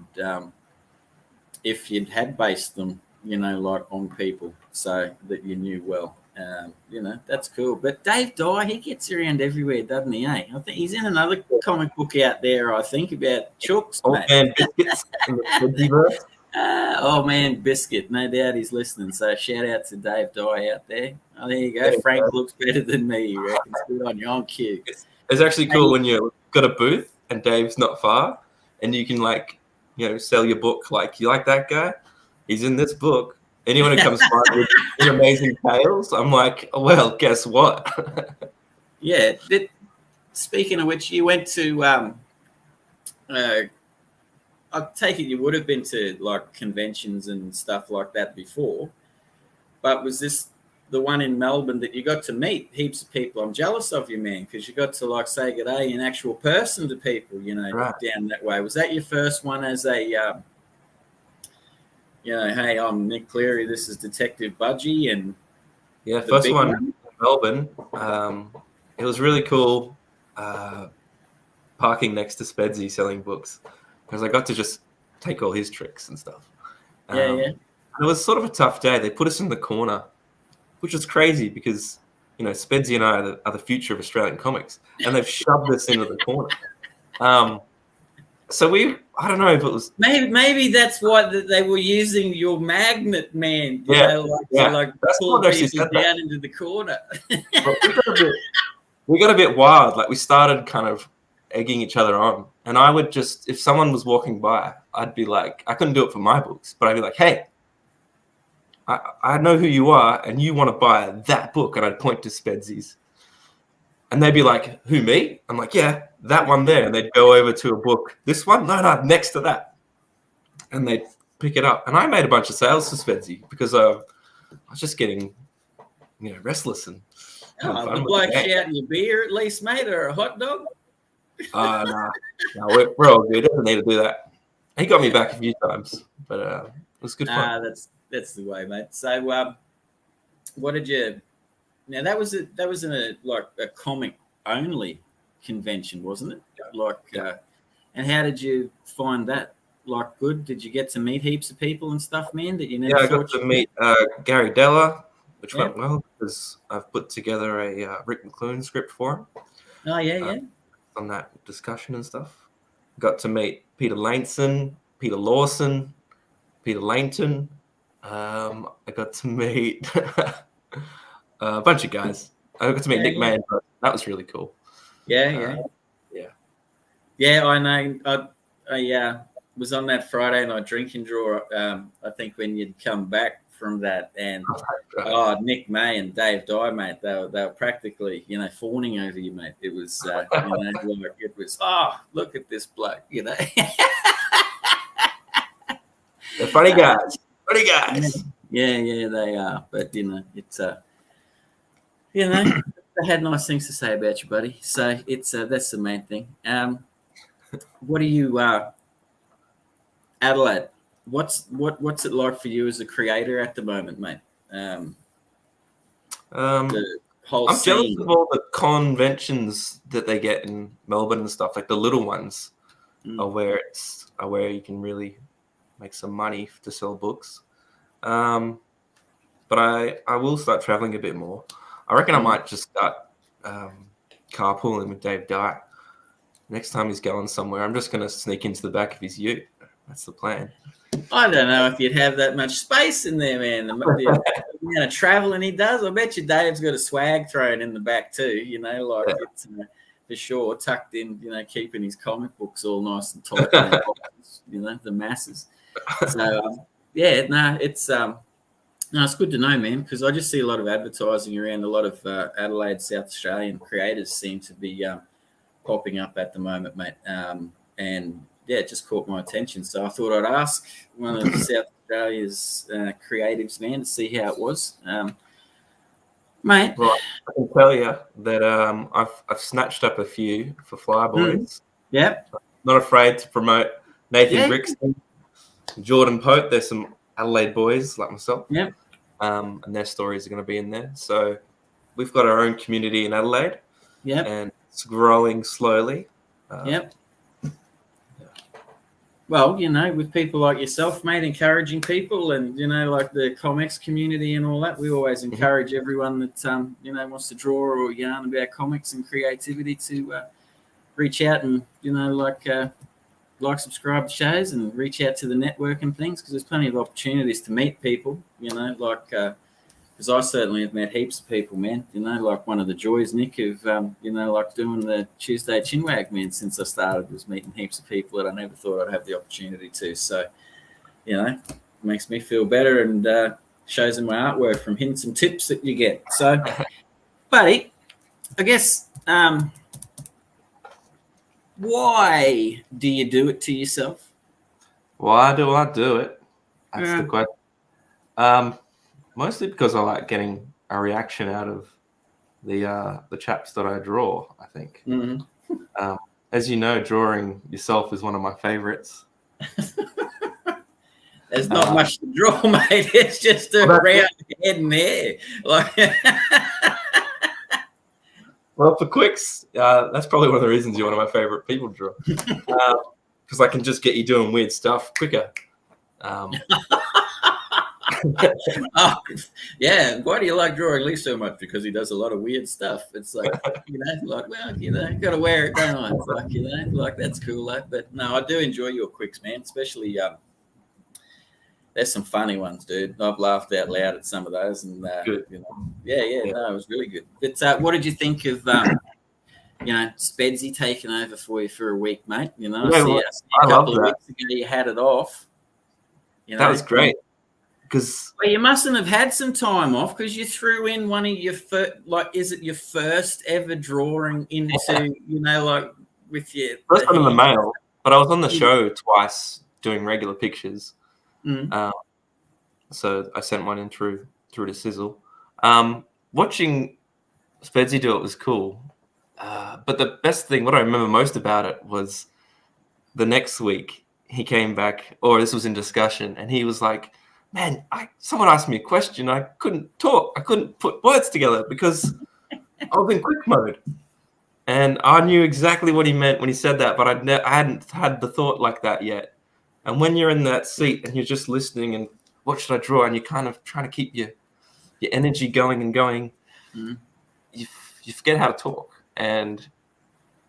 if you'd had based them, like on people, so that you knew well. That's cool. But Dave Dye, he gets around everywhere, doesn't he? I think he's in another comic book out there, I think, about chooks, mate. Man, Biscuits in the Budgyverse. Oh man, Biscuit, no doubt he's listening. So shout out to Dave Dye out there. Oh, there you go. Yeah, Frank looks better than me. You reckon? Good on you, on cue. It's actually cool when you've got a booth and Dave's not far, and you can sell your book. Like, you like that guy? He's in this book. Anyone who comes by with amazing tales, I'm like, oh, well, guess what? Yeah. Speaking of which, you went to. I take it you would have been to like conventions and stuff like that before, but was this the one in Melbourne that you got to meet heaps of people? I'm jealous of you, man, because you got to like say good day in actual person to people, Right. down that way. Was that your first one as a, hey, I'm Nick Cleary, this is Detective Budgy, and Yeah, first one in Melbourne. It was really cool parking next to Spedsy selling books, because I got to just take all his tricks and stuff. It was sort of a tough day. They put us in the corner, which was crazy because, Spedsy and I are the future of Australian comics, and they've shoved us into the corner. So I don't know if it was... Maybe that's why they were using your magnet, man. To pull people down into the corner. We got a bit wild. Like, we started kind of egging each other on. And I would just, if someone was walking by, I'd be like, I couldn't do it for my books, but I'd be like, hey, I know who you are, and you want to buy that book. And I'd point to Spedsy's. And they'd be like, who, me? I'm like, yeah, that one there. And they'd go over to a book. This one? No, next to that. And they'd pick it up. And I made a bunch of sales to Spedsy because I was just getting, restless and the bloke shouting your beer at least, mate, or a hot dog? No, we're all good. Doesn't need to do that. He got me back a few times, but it was good fun. That's the way, mate. So, what did you? Now that was a comic only convention, wasn't it? And how did you find that? Like, good? Did you get to meet heaps of people and stuff, man? That you never? Yeah, I got to meet Gary Della, which went well because I've put together a Rick McClune script for him. Oh yeah. On that discussion and stuff. Got to meet Peter Laneson, Peter Lawson, Peter Langton. I got to meet a bunch of guys. I got to meet Nick Mann. That was really cool. Yeah. I know. I was on that Friday night drinking draw. I think when you'd come back from that, and Nick May and Dave Dye, mate, they were practically, fawning over you, mate. It was, it was. Oh, look at this bloke, They're funny guys. Funny guys. Yeah, they are. But it's they had nice things to say about you, buddy. So it's that's the main thing. What do you, Adelaide? What's it like for you as a creator at the moment, mate? The whole I'm jealous scene. of all the conventions that they get in Melbourne and stuff, like the little ones, are where you can really make some money to sell books. But I will start traveling a bit more. I reckon I might just start carpooling with Dave Dye. Next time he's going somewhere, I'm just going to sneak into the back of his ute. That's the plan. I don't know if you'd have that much space in there, man. The amount of traveling he does, I bet you Dave's got a swag thrown in the back too. It's for sure tucked in. Keeping his comic books all nice and tight. The masses. So it's good to know, man, because I just see a lot of advertising around. A lot of Adelaide, South Australian creators seem to be popping up at the moment, mate. It just caught my attention. So I thought I'd ask one of South Australia's creatives, man, to see how it was. Mate. Well, I can tell you that I've snatched up a few for Flyboys. Yep. Not afraid to promote Nathan Brixton, Jordan Pope. There's some Adelaide boys like myself. Yep. And their stories are going to be in there. So we've got our own community in Adelaide. Yep. And it's growing slowly. Yep. Well, with people like yourself, mate, encouraging people and, like the comics community and all that, we always encourage everyone that, wants to draw or yarn about comics and creativity to reach out and, subscribe to shows and reach out to the network and things, because there's plenty of opportunities to meet people, because I certainly have met heaps of people, man, like one of the joys, Nick, of, doing the Tuesday Chinwag, man, since I started, was meeting heaps of people that I never thought I'd have the opportunity to. So, makes me feel better and shows in my artwork from hints and tips that you get. So, buddy, I guess, why do you do it to yourself? Why do I do it? That's the question. Mostly because I like getting a reaction out of the chaps that I draw, I think. Mm-hmm. As you know, drawing yourself is one of my favorites. There's not much to draw, mate. It's just a round head and hair. Well, for quicks, that's probably one of the reasons you're one of my favorite people to draw. Because I can just get you doing weird stuff quicker. Yeah. Why do you like drawing Lee so much? Because he does a lot of weird stuff. It's like, got to wear it, don't I? It's like, that's cool. But no, I do enjoy your quicks, man. Especially, there's some funny ones, dude. I've laughed out loud at some of those, and no, it was really good. But what did you think of, Spedsy taking over for you for a week, mate? I see a couple of weeks ago you had it off. That was great. because Well, you mustn't have had some time off because you threw in one of your is it your first ever drawing into, with your first one in the hand? mail, but I was on the show twice doing regular pictures. Mm. So I sent one in through to Sizzle. Watching Spedsy do it was cool. But the best thing, what I remember most about it was the next week he came back, or this was in discussion, and he was like, man, someone asked me a question. I couldn't talk. I couldn't put words together because I was in quick mode. And I knew exactly what he meant when he said that, but I hadn't had the thought like that yet. And when you're in that seat and you're just listening and what should I draw, and you're kind of trying to keep your energy going and going, you forget how to talk. And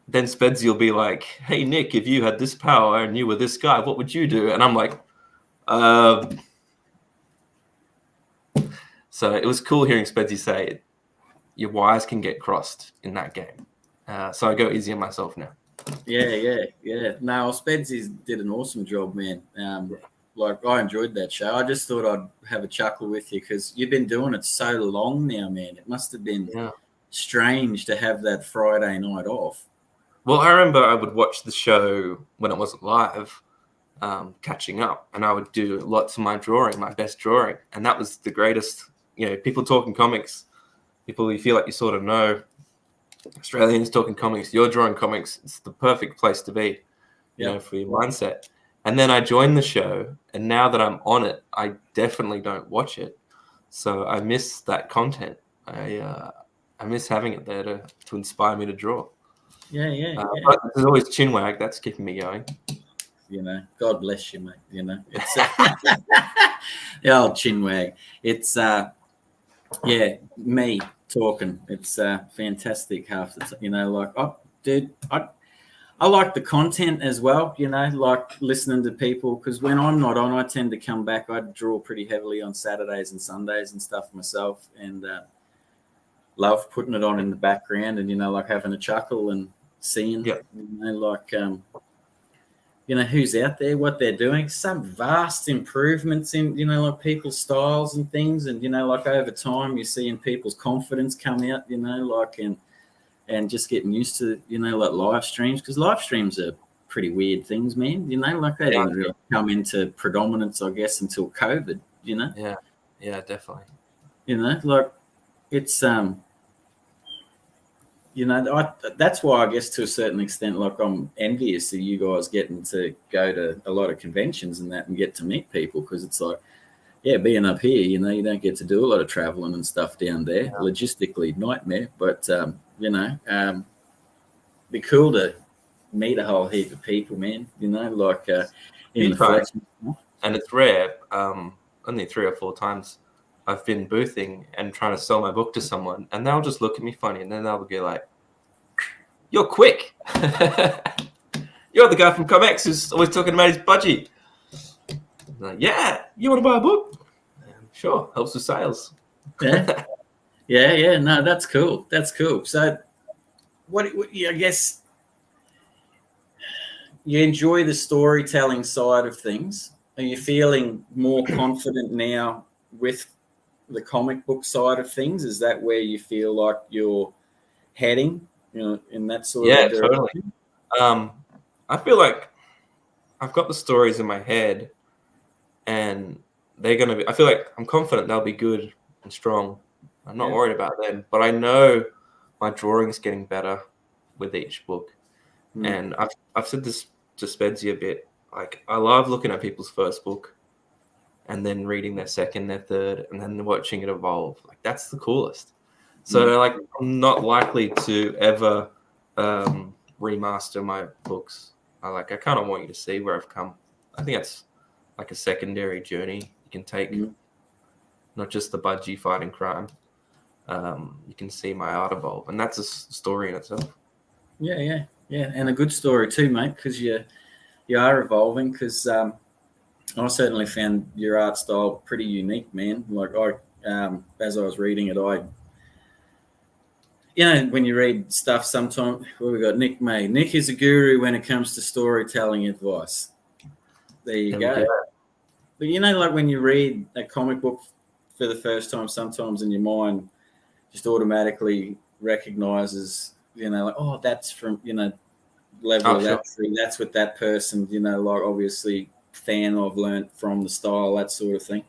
then Spedsy will be like, hey, Nick, if you had this power and you were this guy, what would you do? And I'm like, So it was cool hearing Spedsy say your wires can get crossed in that game. So I go easy on myself now. Yeah. No, Spedsy did an awesome job, man. I enjoyed that show. I just thought I'd have a chuckle with you because you've been doing it so long now, man. It must have been strange to have that Friday night off. Well, I remember I would watch the show when it wasn't live, catching up, and I would do lots of my best drawing, and that was the greatest. People talking comics, people you feel like you sort of know, Australians talking comics, you're drawing comics. It's the perfect place to be, for your mindset. And then I joined the show, and now that I'm on it, I definitely don't watch it. So I miss that content. I miss having it there to inspire me to draw. Yeah. But there's always Chinwag that's keeping me going. God bless you, mate. It's the old Chinwag. It's me talking. It's fantastic half the time. I like the content as well, like listening to people, because when I'm not on, I tend to come back. I draw pretty heavily on Saturdays and Sundays and stuff myself, and love putting it on in the background and, like having a chuckle and seeing, who's out there, what they're doing, some vast improvements in, like people's styles and things. And, like over time, you're seeing people's confidence come out, and just getting used to, like live streams, because live streams are pretty weird things, man. They didn't really come into predominance, I guess, until COVID, Yeah, definitely. It's that's why I guess to a certain extent, like I'm envious of you guys getting to go to a lot of conventions and that and get to meet people, because it's like, being up here, you don't get to do a lot of traveling and stuff down there. Yeah. Logistically, nightmare. But, be cool to meet a whole heap of people, man, in the flesh. And it's rare. Only 3 or 4 times I've been boothing and trying to sell my book to someone, and they'll just look at me funny, and then they'll be like, you're quick. You're the guy from ComX who's always talking about his budgie. Like, yeah, you want to buy a book? Sure, helps with sales. Yeah. No, that's cool. So I guess you enjoy the storytelling side of things. Are you feeling more confident now with the comic book side of things? Is that where you feel like you're heading, in that sort of direction? Totally. I feel like I've got the stories in my head, and they're going to be, I feel like I'm confident they'll be good and strong. I'm not worried about them, but I know my drawing's getting better with each book. And I've said this to Spedsy a bit. Like, I love looking at people's first book and then reading their second, their third, and then watching it evolve. Like, that's the coolest. So, I'm not likely to ever remaster my books. I kind of want you to see where I've come. I think that's like a secondary journey you can take, not just the Budgy fighting crime. You can see my art evolve, and that's a story in itself. Yeah, and a good story too, mate, because you are evolving. Because I certainly found your art style pretty unique, man. Like as I was reading it, when you read stuff, sometimes we got Nick May. Nick is a guru when it comes to storytelling advice. There you go. but like when you read a comic book for the first time, sometimes in your mind just automatically recognizes, like, oh, that's from, level of sure. that's what that person, like obviously fan of, learnt from the style, that sort of thing.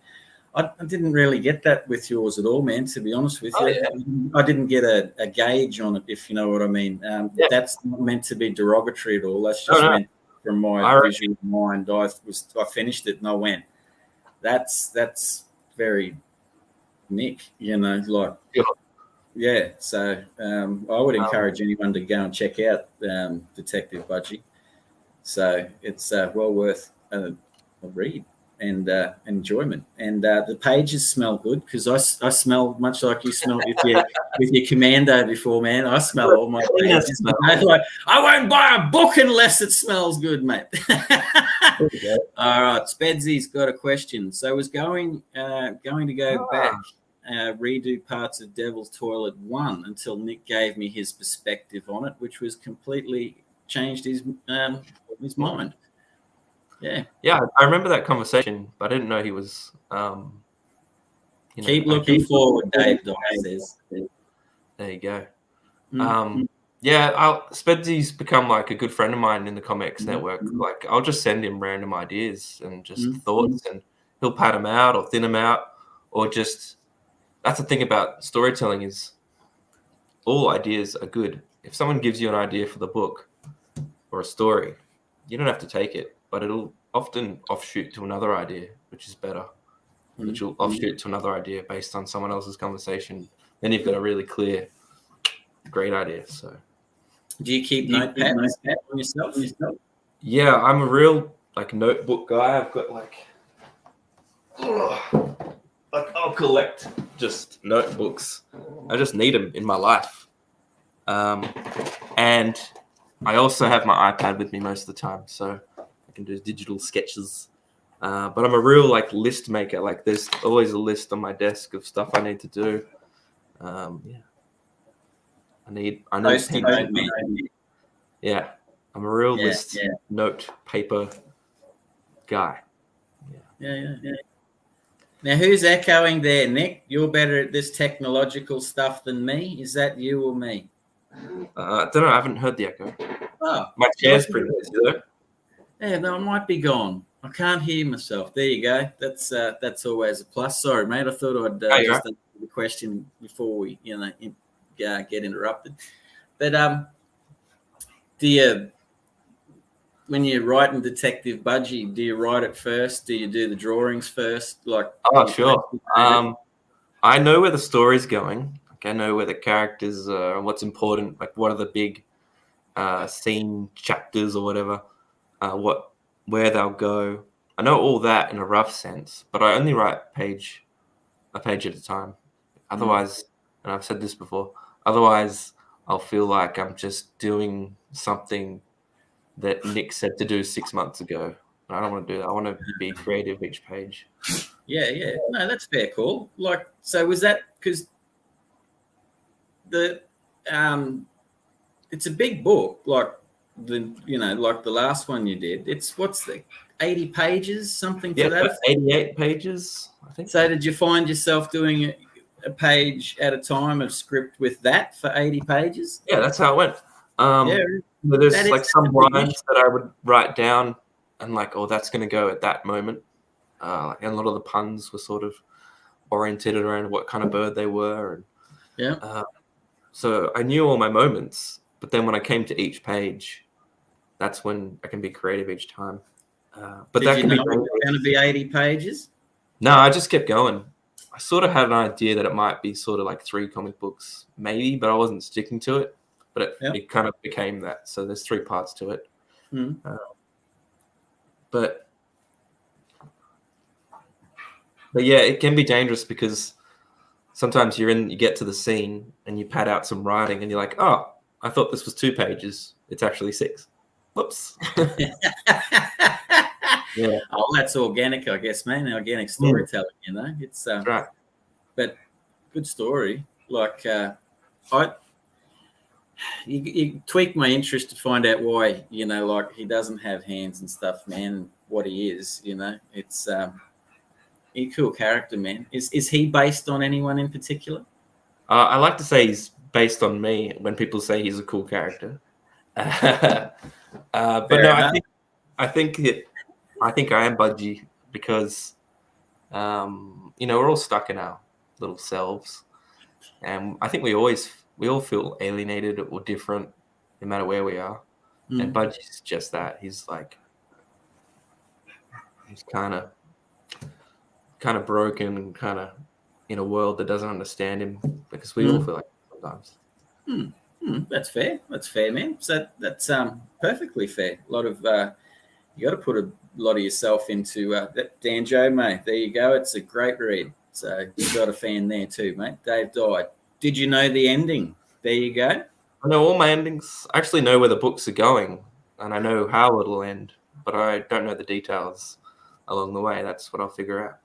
I didn't really get that with yours at all, man, to be honest with you. Yeah. I didn't get a gauge on it, if you know what I mean. That's not meant to be derogatory at all. That's just meant from my visual mind. I finished it and I went, that's very Nick, like, yeah. So I would encourage anyone to go and check out Detective Budgy. So it's well worth a read and enjoyment. And the pages smell good, because I smell much like you smell with your Commando before, man. I smell all my pages. Like, I won't buy a book unless it smells good, mate. All right, Spedsy's got a question. So I was going to go back, redo parts of Devil's Toilet 1 until Nick gave me his perspective on it, which was completely changed his mind. Yeah. I remember that conversation, but I didn't know he was. Keep looking forward, Dave says. There you go. Mm-hmm. Spedsy's become like a good friend of mine in the comics network. Like, I'll just send him random ideas and just thoughts, and he'll pad them out or thin them out, or just. That's the thing about storytelling, is all ideas are good. If someone gives you an idea for the book or a story, you don't have to take it, but it'll often offshoot to another idea, which is better, which will offshoot to another idea based on someone else's conversation. Then you've got a really clear, great idea. So, do you keep notepads on yourself? Yeah, I'm a real notebook guy. I've got I'll collect just notebooks. I just need them in my life. And I also have my iPad with me most of the time, so I can do digital sketches. But I'm a real list maker. Like, there's always a list on my desk of stuff I need to do. I need pen. Yeah, I'm a real list note paper guy. Yeah. Now, who's echoing there, Nick? You're better at this technological stuff than me. Is that you or me? I don't know. I haven't heard the echo. Oh, my chair's pretty noisy though. Yeah, no, I might be gone. I can't hear myself. There you go. That's always a plus. Sorry, mate. I thought I'd just answer the question before we, get interrupted. But do you, when you're writing Detective Budgy, do you write it first? Do you do the drawings first? Sure. I know where the story's going. I know where the characters are, what's important, what are the big scene chapters or whatever, where they'll go. I know all that in a rough sense, but I only write a page at a time. Otherwise, and I've said this before, otherwise I'll feel like I'm just doing something that Nick said to do 6 months ago. I don't want to do that. I want to be creative each page. Yeah. No, that's fair call. So was that because the it's a big book, the last one you did. It's what's the 80 pages, something for that? 88 pages, I think. So did you find yourself doing a page at a time of script with that for 80 pages? Yeah, that's how it went. There's some lines that I would write down and that's going to go at that moment. And a lot of the puns were sort of oriented around what kind of bird they were. And, so I knew all my moments, but then when I came to each page, that's when I can be creative each time. But Did that can be going to be 80 pages? No, I just kept going. I sort of had an idea that it might be sort of 3 comic books, maybe, but I wasn't sticking to it. But it kind of became that. So there's 3 parts to it. But yeah, it can be dangerous because sometimes you get to the scene and you pad out some writing and you're like, oh, I thought this was 2 pages. It's actually 6. Whoops. Yeah. Oh, that's organic, I guess, man. Organic storytelling, It's right. But good story. You tweaked my interest to find out why, he doesn't have hands and stuff, man. What he is, it's a cool character, man. Is he based on anyone in particular? I like to say he's based on me when people say he's a cool character. But no, enough. I think I am Budgy because we're all stuck in our little selves, and I think we all feel alienated or different, no matter where we are. And Budgy's just that. He's kind of broken and kind of in a world that doesn't understand him, because we all feel like sometimes. That's fair. That's fair, man. So that's perfectly fair. A lot of you got to put a lot of yourself into that. Dan Joe, mate. There you go. It's a great read. So you got a fan there too, mate. Dave died. Did you know the ending? There you go. I know all my endings. I actually know where the books are going, and I know how it'll end, but I don't know the details along the way. That's what I'll figure out.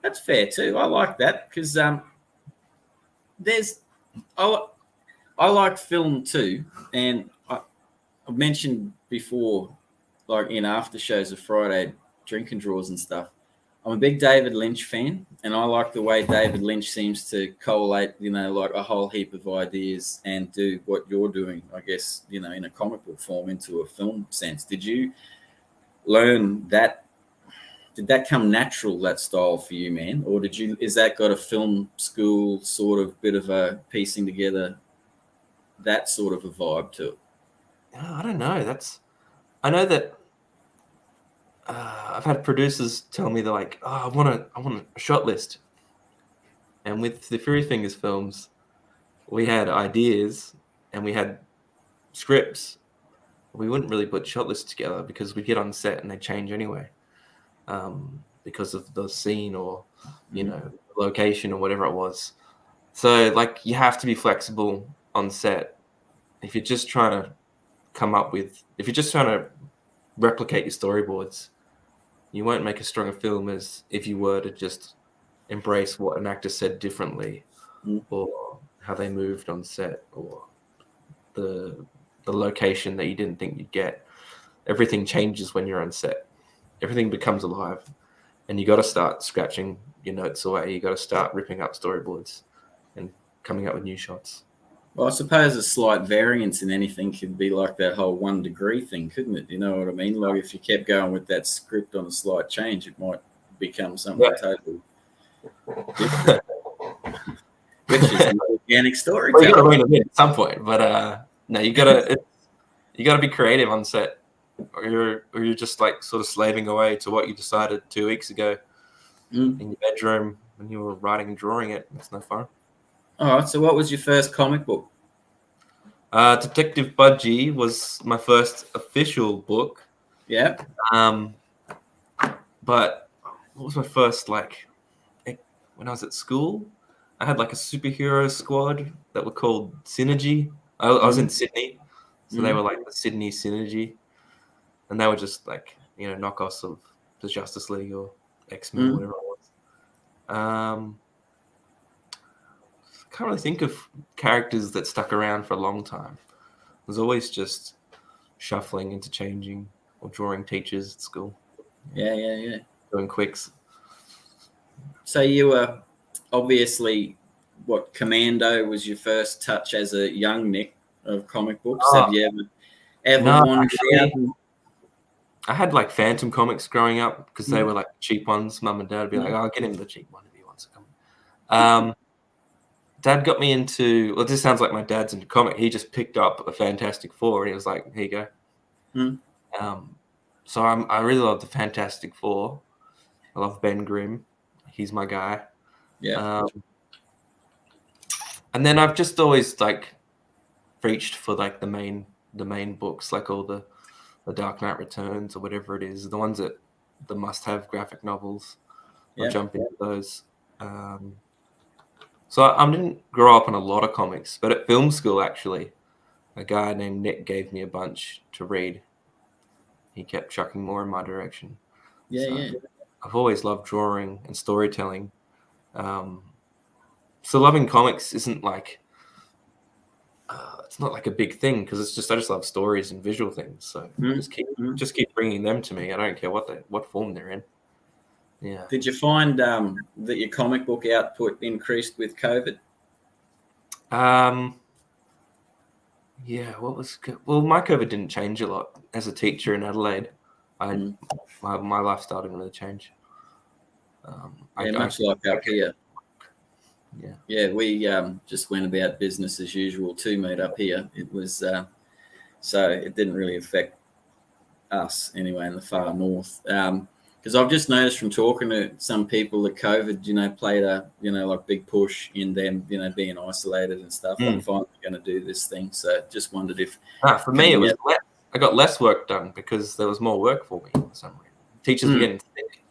That's fair too. I like that because I like film too, and I've mentioned before, like in after shows of Friday drinking draws and stuff. I'm a big David Lynch fan, and I like the way David Lynch seems to collate, like a whole heap of ideas and do what you're doing, I guess, in a comic book form into a film sense. Did you learn that? Did that come natural, that style for you, man? Or is that got a film school sort of bit of a piecing together that sort of a vibe to it? I don't know. I know that I've had producers tell me they're like, I want a shot list. And with the Fury Fingers films, we had ideas and we had scripts. We wouldn't really put shot lists together because we'd get on set and they'd change anyway. Because of the scene or location or whatever it was. So you have to be flexible on set. If you're just trying to replicate your storyboards, you won't make a stronger film as if you were to just embrace what an actor said differently, or how they moved on set, or the location that you didn't think you'd get. Everything changes when you're on set. Everything becomes alive, and you got to start scratching your notes away. You got to start ripping up storyboards and coming up with new shots. Well, I suppose a slight variance in anything could be like that whole 1 degree thing, couldn't it? You know what I mean? Like if you kept going with that script on a slight change, it might become something totally different. Which is an organic story. Well, you got to rein it in at some point, but no, you got to be creative on set. Or you're just sort of slaving away to what you decided 2 weeks ago in your bedroom when you were writing and drawing it. It's no fun. All right. So, what was your first comic book? Detective Budgy was my first official book. Yeah. But what was my first when I was at school? I had a superhero squad that were called Synergy. I was in Sydney, so they were the Sydney Synergy. And they were just knockoffs of the Justice League or X-Men or whatever it was. Can't really think of characters that stuck around for a long time. It was always just shuffling, interchanging, or drawing teachers at school. Yeah. Doing quicks. So you were obviously, Commando was your first touch as a young Nick of comic books. Have you ever wanted out? I had Phantom comics growing up because they were cheap ones. Mum and Dad would be like, "Oh, get him the cheap one if he wants to come." Dad got me into. Well, this sounds like my dad's into comic. He just picked up a Fantastic Four and he was like, "Here you go." So I really love the Fantastic Four. I love Ben Grimm. He's my guy. Yeah. And then I've just always reached for the main books, all the Dark Knight Returns or whatever it is, the ones that the must-have graphic novels. I'll jump into those. So I didn't grow up on a lot of comics, but at film school, actually, a guy named Nick gave me a bunch to read. He kept chucking more in my direction. I've always loved drawing and storytelling. So loving comics isn't it's not a big thing because I just love stories and visual things. So just keep bringing them to me. I don't care what form they're in. Yeah. Did you find that your comic book output increased with COVID? Yeah, well, my COVID didn't change a lot. As a teacher in Adelaide, my lifestyle didn't really change. Much like up here. Yeah. Yeah, we just went about business as usual too, mate, up here. It was so it didn't really affect us anyway in the far north. Because I've just noticed from talking to some people that COVID, played a, like big push in them, being isolated and stuff. I'm finally going to do this thing. So just wondered if... for me, it was less. I got less work done because there was more work for me for some reason. Teachers were getting sick,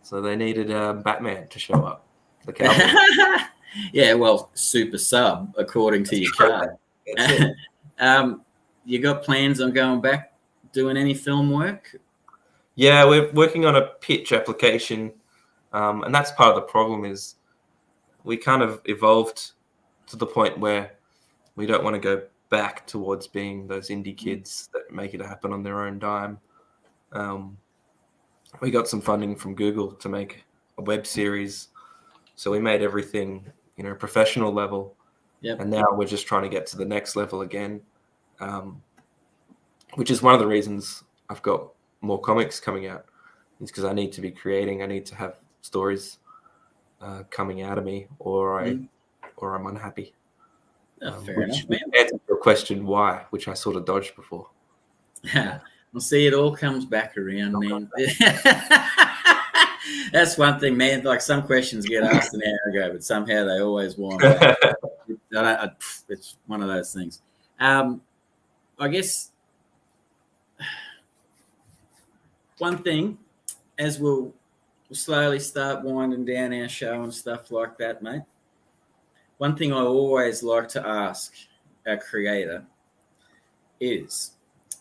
so they needed Batman to show up. The cowboy. Yeah, well, super sub, according to your card. You got plans on going back, doing any film work? Yeah, we're working on a pitch application, and that's part of the problem is we kind of evolved to the point where we don't want to go back towards being those indie kids that make it happen on their own dime. We got some funding from Google to make a web series, so we made everything, professional level. Yep. And now we're just trying to get to the next level again, which is one of the reasons I've got more comics coming out. Is because I need to be creating. I need to have stories coming out of me, or I'm unhappy. Fair enough, man. Answer your question why, which I sort of dodged before. Well, see, it all comes back around, man. That's one thing, man. Like some questions get asked an hour ago, but somehow they always wind back. It's one of those things. I guess one thing, as we'll slowly start winding down our show and stuff like that, mate. One thing I always like to ask our creator is,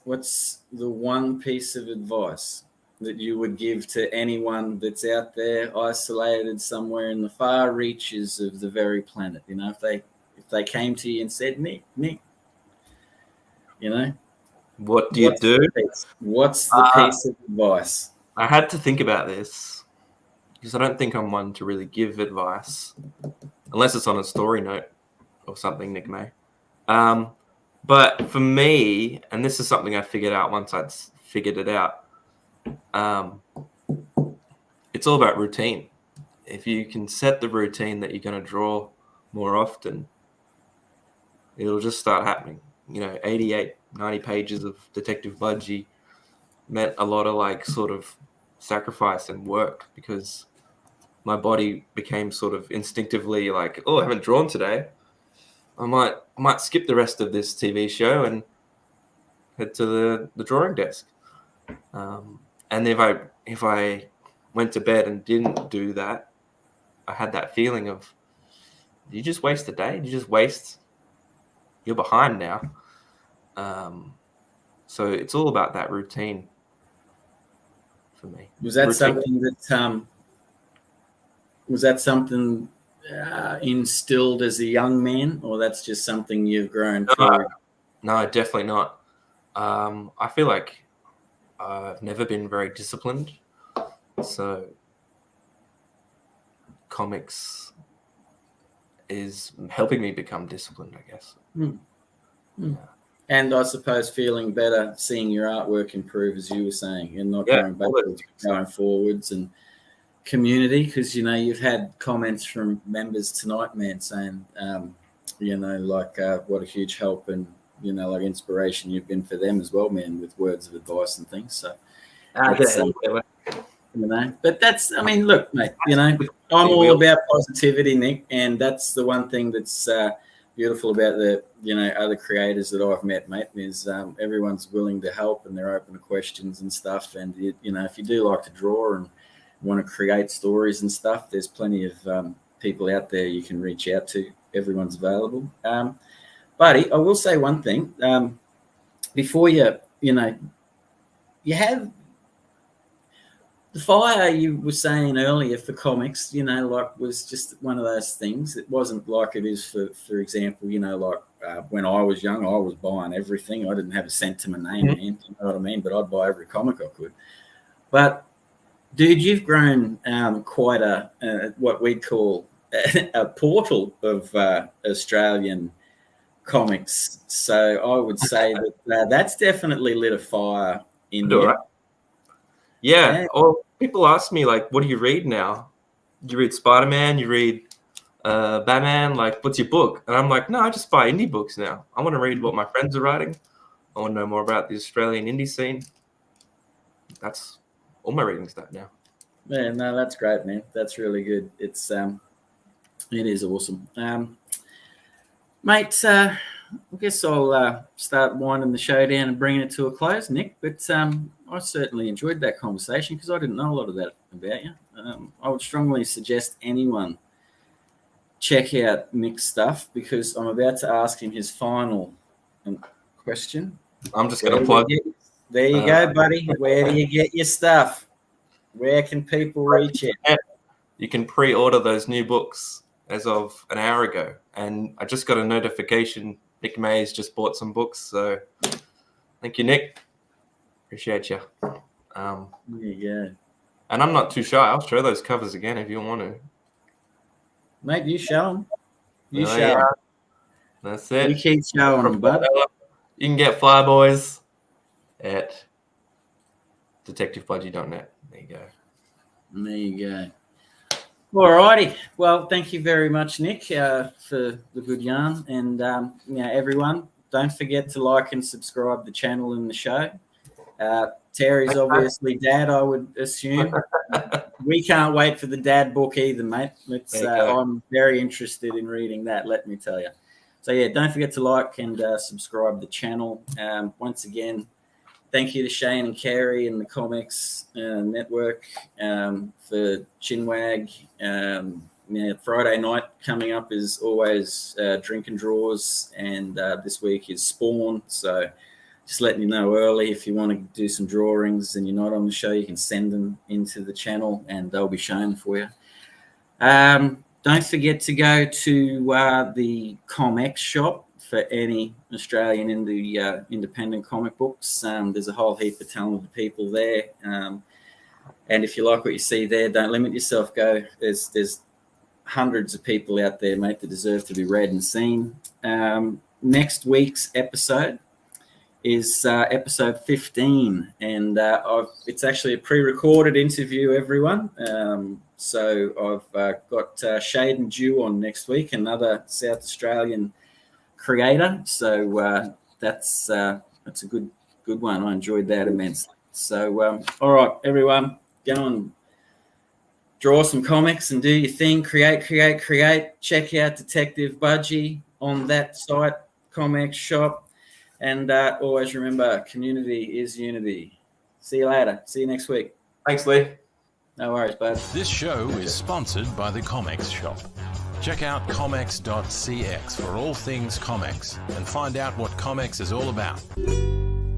what's the one piece of advice that you would give to anyone that's out there isolated somewhere in the far reaches of the very planet? If they came to you and said, Nick, what do you do? What's the piece of advice? I had to think about this because I don't think I'm one to really give advice unless it's on a story note or something, Nick may. But for me, and this is something I figured out once I'd figured it out, it's all about routine. If you can set the routine that you're going to draw more often, it'll just start happening. 88, 90 pages of Detective Budgy meant a lot of sort of sacrifice and work because my body became sort of instinctively like, oh, I haven't drawn today. I might skip the rest of this TV show and head to the drawing desk. And if I went to bed and didn't do that, I had that feeling of, did you just waste the day? Did you just waste? You're behind now. So it's all about that routine for me. Was that something instilled as a young man, or that's just something you've grown through? No, definitely not. I feel like I've never been very disciplined, so comics is helping me become disciplined, I guess. Yeah. And I suppose feeling better, seeing your artwork improve, as you were saying, and not going backwards, going forwards, and community, because you've had comments from members tonight, man, saying what a huge help and inspiration you've been for them as well, man, with words of advice and things. So but that's, look, mate, I'm all about positivity, Nick, and that's the one thing that's beautiful about the other creators that I've met, mate, is everyone's willing to help and they're open to questions and stuff. And if you do like to draw and want to create stories and stuff, there's plenty of people out there you can reach out to. Everyone's available. Buddy, I will say one thing. Before you have the fire you were saying earlier for comics, was just one of those things. It wasn't like it is for example, when I was young, I was buying everything. I didn't have a cent to my name, man, you know what I mean? But I'd buy every comic I could. But Dude, you've grown quite a what we'd call a portal of Australian comics. So I would say that that's definitely lit a fire in you. Right. Yeah. Or people ask me, like, what do you read now? You read Spider-Man? You read Batman? Like, what's your book? And I'm like, no, I just buy indie books now. I want to read what my friends are writing. I want to know more about the Australian indie scene. That's all my reading stuff now. Yeah, no, that's great, man. That's really good. It is awesome. Mate, I guess I'll start winding the show down and bringing it to a close, Nick. But I certainly enjoyed that conversation because I didn't know a lot of that about you. I would strongly suggest anyone check out Nick's stuff because I'm about to ask him his final question. I'm just going to plug. There you go, buddy. Where do you get your stuff? Where can people reach it? You can pre-order those new books as of an hour ago. And I just got a notification. Nick Mays just bought some books. So thank you, Nick. Appreciate you. There you go. And I'm not too shy. I'll show those covers again if you want to. Mate, you show them. You show yeah. them. That's it. You keep showing them, bud. You can get Flyboys at detectivebudgy.net. There you go. There you go. All righty. Well, thank you very much, Nick, for the good yarn. And, everyone, don't forget to like and subscribe the channel and the show. Terry's obviously dad, I would assume. We can't wait for the dad book either, mate. I'm very interested in reading that, let me tell you. So, yeah, don't forget to like and subscribe the channel. Once again, thank you to Shane and Carey and the Comics Network for Chinwag. Friday night coming up is always drink and draws, and this week is Spawn. So just letting you know early if you want to do some drawings and you're not on the show, you can send them into the channel and they'll be shown for you. Don't forget to go to the ComX shop for any Australian independent comic books. There's a whole heap of talented people there. And if you like what you see there, don't limit yourself. Go. There's hundreds of people out there, mate, that deserve to be read and seen. Next week's episode is episode 15. And it's actually a pre-recorded interview, everyone. So I've got Shade and Dew on next week, another South Australian creator. So that's a good one. I enjoyed that immensely. So all right, everyone, go and draw some comics and do your thing. Create. Check out Detective Budgy on that site, ComX shop. And always remember, community is unity. See you later. See you next week. Thanks, Lee. No worries, bud. This show is sponsored by the ComX shop. Check out comex.cx for all things comics and find out what ComX is all about.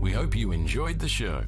We hope you enjoyed the show.